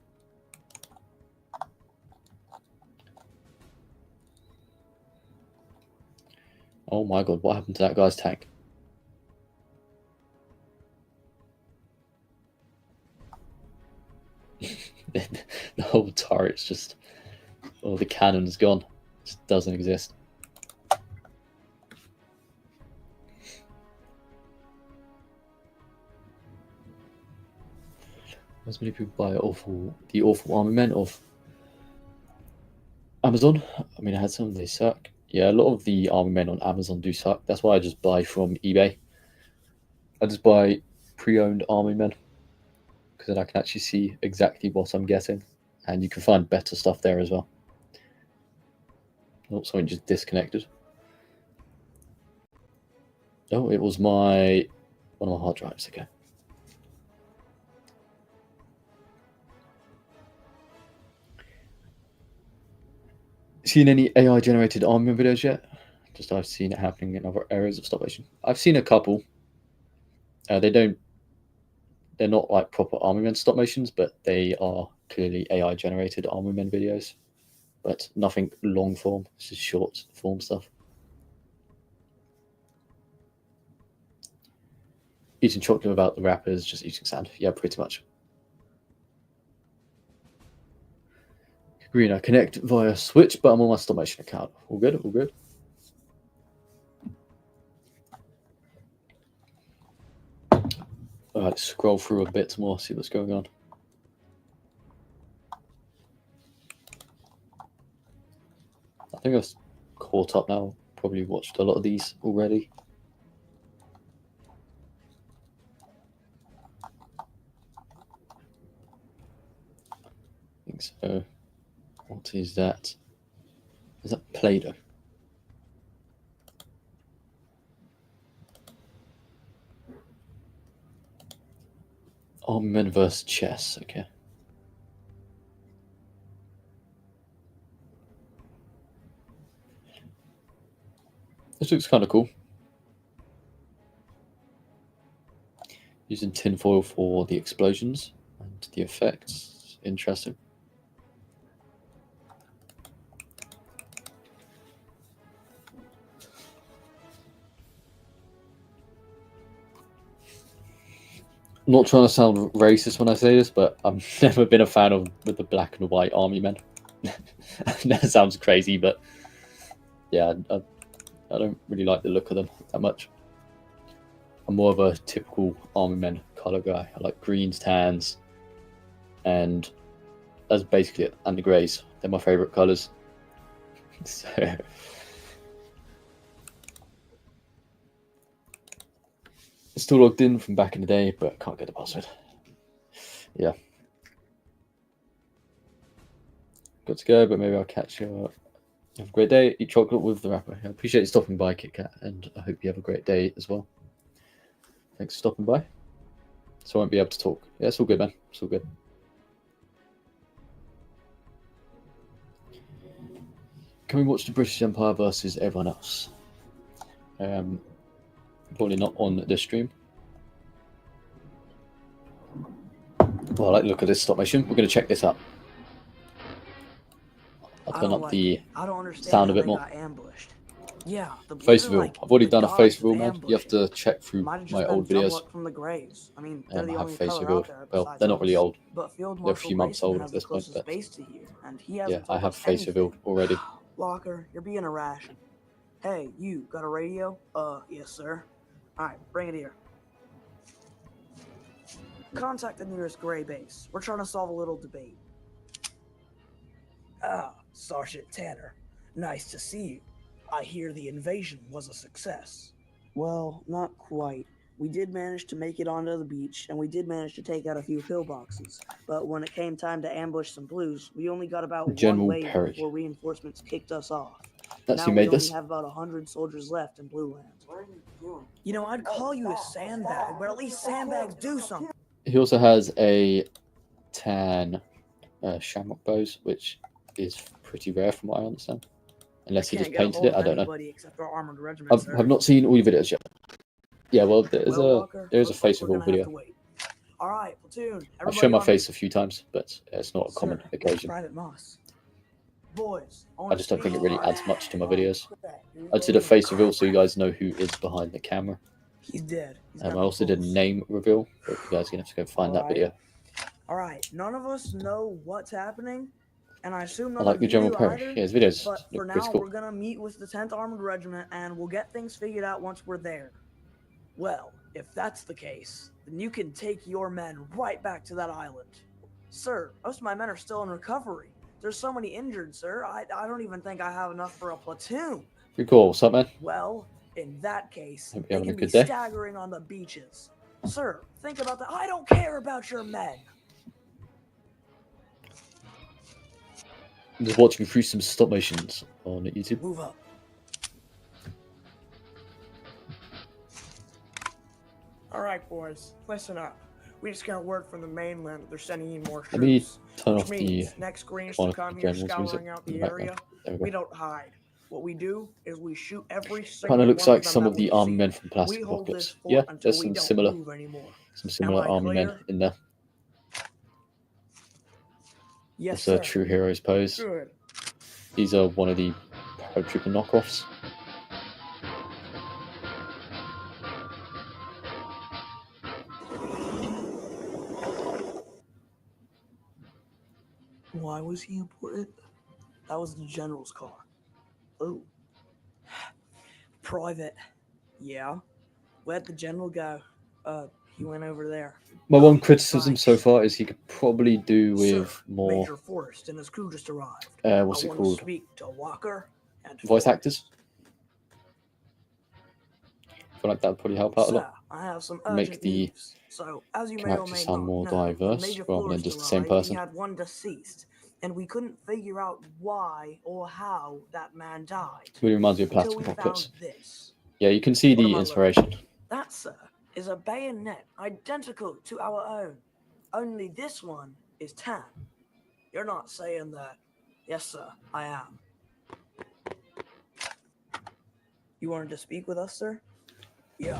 Oh my god, what happened to that guy's tank? The whole turret's just... Oh, the cannon's gone. It just doesn't exist. As many people buy the awful army men of Amazon. I mean, I had some, they suck. Yeah, a lot of the army men on Amazon do suck. That's why I just buy from eBay. I just buy pre-owned army men because then I can actually see exactly what I'm getting, and you can find better stuff there as well. Oh, something just disconnected. Oh, it was one of my hard drives. Okay. Seen any AI generated armament videos yet? Just I've seen it happening in other areas of stop motion. I've seen a couple. They're not like proper armament stop motions, but they are clearly AI generated armament videos. But nothing long form. It's just short form stuff. Eating chocolate without the wrappers, just eating sand. Yeah, pretty much. Green, I connect via Switch, but I'm on my stop motion account. All good, all good. All right, scroll through a bit more, see what's going on. I think I've caught up now. Probably watched a lot of these already. I think so. What is that? Is that Play-Doh? Armament versus chess. Okay. This looks kind of cool. Using tinfoil for the explosions and the effects. Interesting. I'm not trying to sound racist when I say this, but I've never been a fan of the black and white army men. That sounds crazy, but yeah, I don't really like the look of them that much. I'm more of a typical army men color guy. I like greens, tans, and that's basically it. And the greys. They're my favorite colors. So still logged in from back in the day, but can't get the password. Yeah. Got to go, but maybe I'll catch you up. Have a great day. Eat chocolate with the wrapper. I appreciate you stopping by, KitKat, and I hope you have a great day as well. Thanks for stopping by. So I won't be able to talk. Yeah, it's all good, man. It's all good. Can we watch the British Empire versus everyone else? Probably not on this stream. Well, I like the look at this stop motion. We're going to check this out. I'll turn up the sound a bit more.
Yeah,
face reveal. I've already done a face reveal, man. You have to check through my old videos.
From the Grays. I mean,
I have face revealed. Well, they're not really old. They're a few months old at this point, but yeah, I have face revealed already.
Walker, you're being a rash. Hey, you got a radio? Yes, sir. All right, bring it here. Contact the nearest Gray base. We're trying to solve a little debate. Ah, Sergeant Tanner. Nice to see you. I hear the invasion was a success. Well, not quite. We did manage to make it onto the beach, and we did manage to take out a few pillboxes. But when it came time to ambush some blues, we only got about
General
one wave
Perry.
before reinforcements kicked us off.
That's
now
who made
we
this.
only have about 100 soldiers left in Blue Land. What are you doing? You know, I'd call you a sandbag, but at least sandbags do something.
He also has a tan shamrock bows, which is pretty rare from what I understand. Unless he just painted it, I don't know. I've not seen all your videos yet. Yeah, well, there's a face reveal video.
All right, platoon.
I've shown my face a few times, but it's not a common occasion.
Private Moss. Boys,
I just don't think it really adds much to my videos. I did a face reveal so you guys know who is behind the camera.
He's dead.
I also did a name reveal, but you guys are going to have to go find that video.
All right, none of us know what's happening, and I assume
I
none
like
of
the
you
General
do
Perry.
either,
Yeah, his videos
but for
look
now,
pretty cool.
we're going to meet with the 10th Armored Regiment, and we'll get things figured out once we're there. Well, if that's the case, then you can take your men right back to that island. Sir, most of my men are still in recovery. There's so many injured, sir. I don't even think I have enough for a platoon.
Pretty cool. What's up, man?
Well, in that case,
Hope
they
you're having
can
a
be
good day.
staggering on the beaches. Sir, think about that. I don't care about your men.
I'm just watching through some stop motions on YouTube.
Move up. All right, boys, listen up. We just got word from the mainland that they're sending in more troops.
Let me turn
which
off the
means next Greens to
Chronicle
come here
Generals music
scouring out
in
the
the
area.
background. There we
We
go.
don't hide. What we do is we shoot every single
Kind of looks
one
like
them
some
that
of the
we
army
see.
men from
We
Plastic
hold this
Rockets.
fort
Yeah,
until
there's
we
some
don't
similar
move anymore.
similar
I
army men
clear?
in there.
Yes,
That's a
sir.
True Heroes pose.
Good.
These are one of the Paratrooper knockoffs.
Why was he important? That was the general's car. Oh. Private. Yeah. Where'd the general go? He went over there.
My one criticism
Right.
so far is he could probably do
Sir,
with more,
Major Forrest and his crew just arrived.
what's
I
it
want
called,
to speak to Walker and
voice
Forrest.
actors. I feel like that would probably help out a
Sir,
lot.
I have some
Make
urgent
the
news. So, as you may or
characters
may
sound
not
more
know, when
diverse
Major
rather than
Forrest
just the same
arrived,
person.
He had one deceased, and we couldn't figure out why or how that man died.
It really reminds me of
Until
Plastic
we
Apocalypse.
found this.
Yeah, you can see
What am
the
I
inspiration.
That, sir, is a bayonet identical to our own. Only this one is tan. You're not saying that. Yes, sir, I am. You wanted to speak with us, sir? Yeah.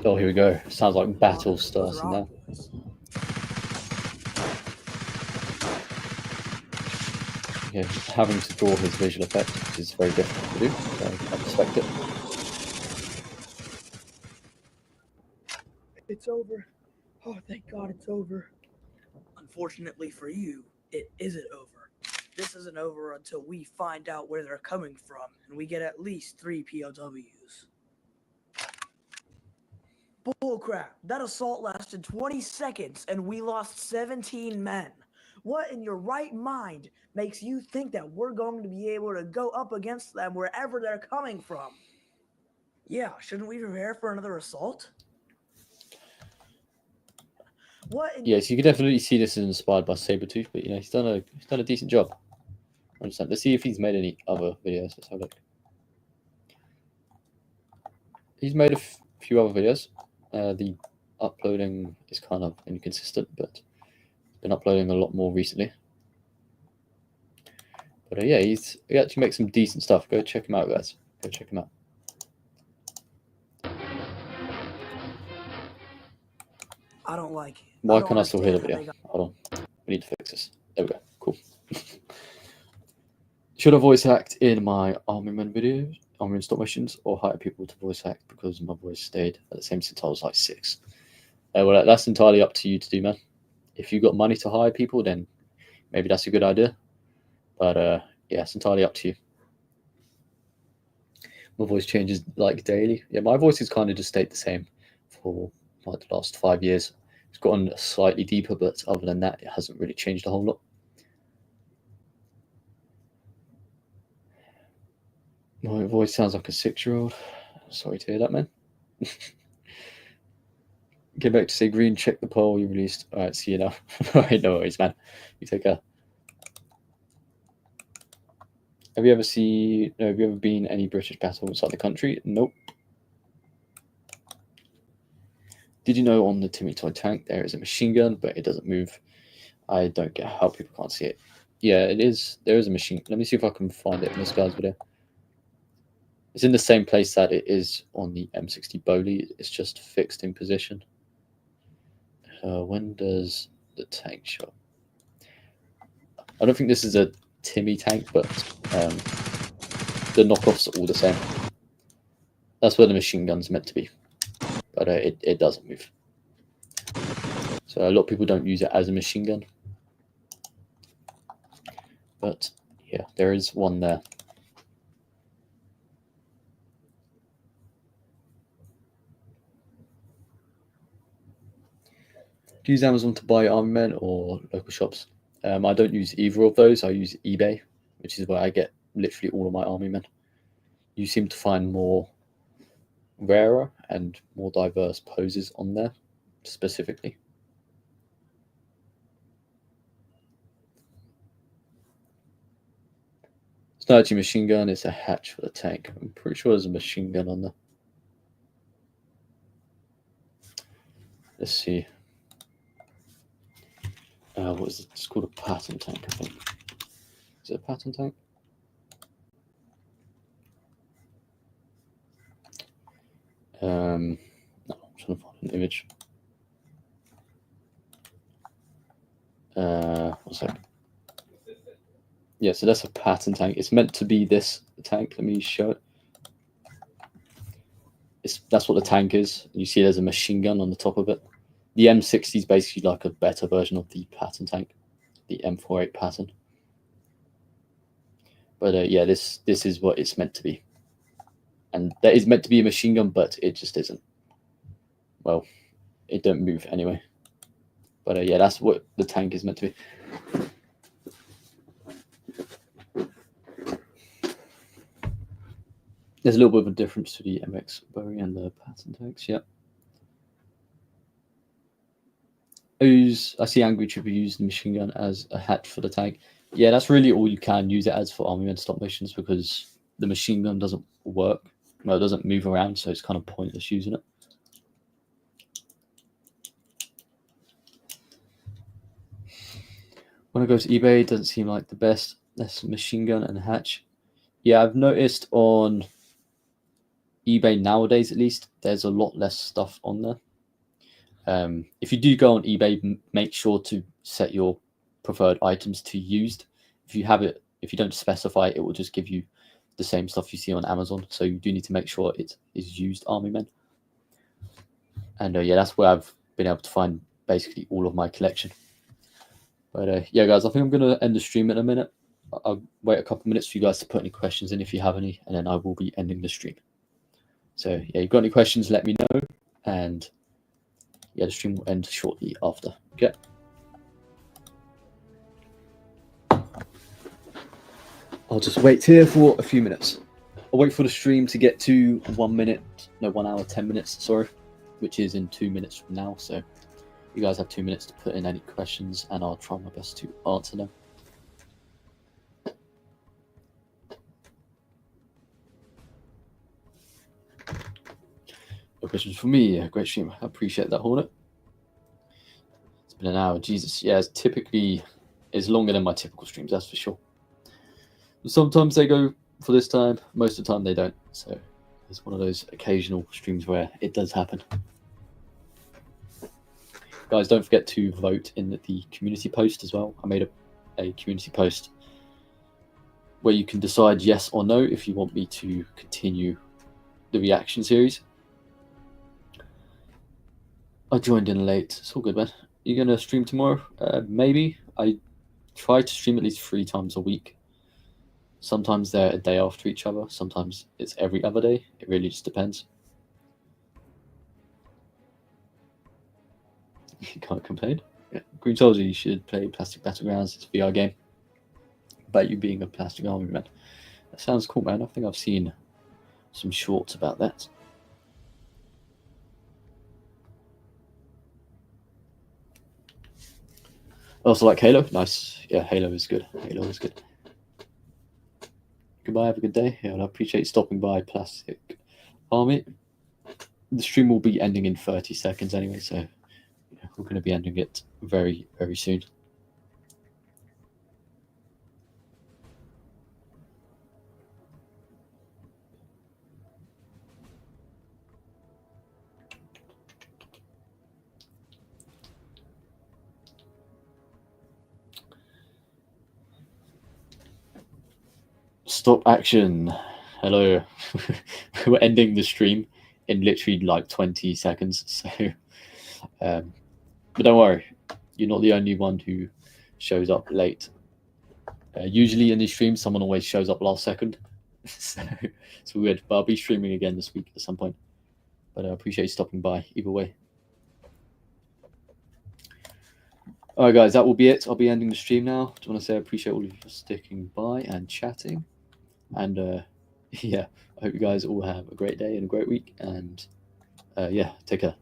Oh, here we go. Sounds like battle
Those
starts
are
in
our
there.
boys.
Yeah, having to draw his visual effect is very difficult to do, so I respect it.
It's over. Oh, thank God it's over. Unfortunately for you, it isn't over. This isn't over until we find out where they're coming from and we get at least 3 POWs. Bullcrap. That assault lasted 20 seconds and we lost 17 men. What in your right mind makes you think that we're going to be able to go up against them wherever they're coming from? Yeah, shouldn't we prepare for another assault? What in
Yes, you can definitely see this is inspired by Sabretooth, but you know he's done a decent job. I understand. Let's see if he's made any other videos. Let's have a look. He's made a few other videos. The uploading is kind of inconsistent, but he's been uploading a lot more recently. But yeah, he actually makes some decent stuff. Go check him out, guys. Go check him out.
I don't like it.
Why
don't
can't I still hear the
understand
video?
how
Hold on. We need to fix this. There we go. Cool. Should I voice act in my Army Men videos, Army Men stop missions, or hire people to voice act because my voice stayed at the same since I was like 6? Well, that's entirely up to you to do, man. If you got money to hire people, then maybe that's a good idea. But yeah, it's entirely up to you. My voice changes like daily. Yeah, my voice has kind of just stayed the same for like the last 5 years. It's gotten slightly deeper, but other than that, it hasn't really changed a whole lot. My voice sounds like a 6-year-old. Sorry to hear that, man. Get back to say green, check the poll you released. All right, see you now. All right, no worries, man. You take care. Have you ever been any British battle inside the country? Nope. Did you know on the Timmy Toy tank there is a machine gun, but it doesn't move? I don't get how people can't see it. Yeah, it is. There is a machine. Let me see if I can find it in this guy's video. It's in the same place that it is on the M60 Bowley. It's just fixed in position. When does the tank show up? I don't think this is a Timmy tank, but the knockoffs are all the same. That's where the machine gun's meant to be, but it doesn't move. So a lot of people don't use it as a machine gun, but yeah, there is one there. Do you use Amazon to buy army men or local shops? I don't use either of those. I use eBay, which is where I get literally all of my army men. You seem to find more rarer and more diverse poses on there specifically. It's not actually a machine gun, it's a hatch for the tank. I'm pretty sure there's a machine gun on there. Let's see. What is it? It's called a Patton tank, I think. Is it a Patton tank? No, I'm trying to find an image. One second. Yeah, so that's a Patton tank. It's meant to be this tank. Let me show it. That's what the tank is. You see there's a machine gun on the top of it. The M60 is basically like a better version of the Patton tank, the M48 Patton. But yeah, this is what it's meant to be. And that is meant to be a machine gun, but it just isn't. Well, it don't move anyway. But yeah, that's what the tank is meant to be. There's a little bit of a difference to the MX Bowie and the Patton tanks, yeah. I see Angry Trooper use the machine gun as a hatch for the tank. Yeah, that's really all you can use it as for army men stop missions, because the machine gun doesn't work. Well, it doesn't move around, so it's kind of pointless using it. When I go to eBay, it doesn't seem like the best. That's machine gun and hatch. Yeah, I've noticed on eBay nowadays, at least, there's a lot less stuff on there. If you do go on eBay, make sure to set your preferred items to used. If you don't specify, it will just give you the same stuff you see on Amazon. So you do need to make sure it is used army men. And yeah, that's where I've been able to find basically all of my collection. But yeah, guys, I think I'm going to end the stream in a minute. I'll wait a couple minutes for you guys to put any questions in if you have any, and then I will be ending the stream. So yeah, you've got any questions, let me know, and yeah, the stream will end shortly after. Okay. I'll just wait here for a few minutes. I'll wait for the stream to get to 1 hour, 10 minutes, sorry, which is in 2 minutes from now. So you guys have 2 minutes to put in any questions, and I'll try my best to answer them. No questions for me. Great stream. I appreciate that, Hornet. It's been an hour. Jesus. Yeah, it's longer than my typical streams, that's for sure. Sometimes they go for this time. Most of the time they don't. So it's one of those occasional streams where it does happen. Guys, don't forget to vote in the community post as well. I made a community post where you can decide yes or no if you want me to continue the reaction series. I joined in late. It's all good, man. You going to stream tomorrow? Maybe. I try to stream at least 3 times a week. Sometimes they're a day after each other. Sometimes it's every other day. It really just depends. You can't complain. Yeah. Green Soldier, you should play Plastic Battlegrounds. It's a VR game about you being a plastic army man. That sounds cool, man. I think I've seen some shorts about that. I also like Halo. Nice. Yeah, Halo is good. Halo is good. Goodbye. Have a good day. Yeah, I appreciate you stopping by, Plastic Army. The stream will be ending in 30 seconds anyway, so yeah, we're going to be ending it very, very soon. Stop action. Hello. We're ending the stream in literally like 20 seconds. So, but don't worry, you're not the only one who shows up late. Usually in these streams, someone always shows up last second. So it's weird. But I'll be streaming again this week at some point. But I appreciate you stopping by either way. All right, guys, that will be it. I'll be ending the stream now. I want to say I appreciate all of you for sticking by and chatting. And yeah, I hope you guys all have a great day and a great week. And Yeah, take care.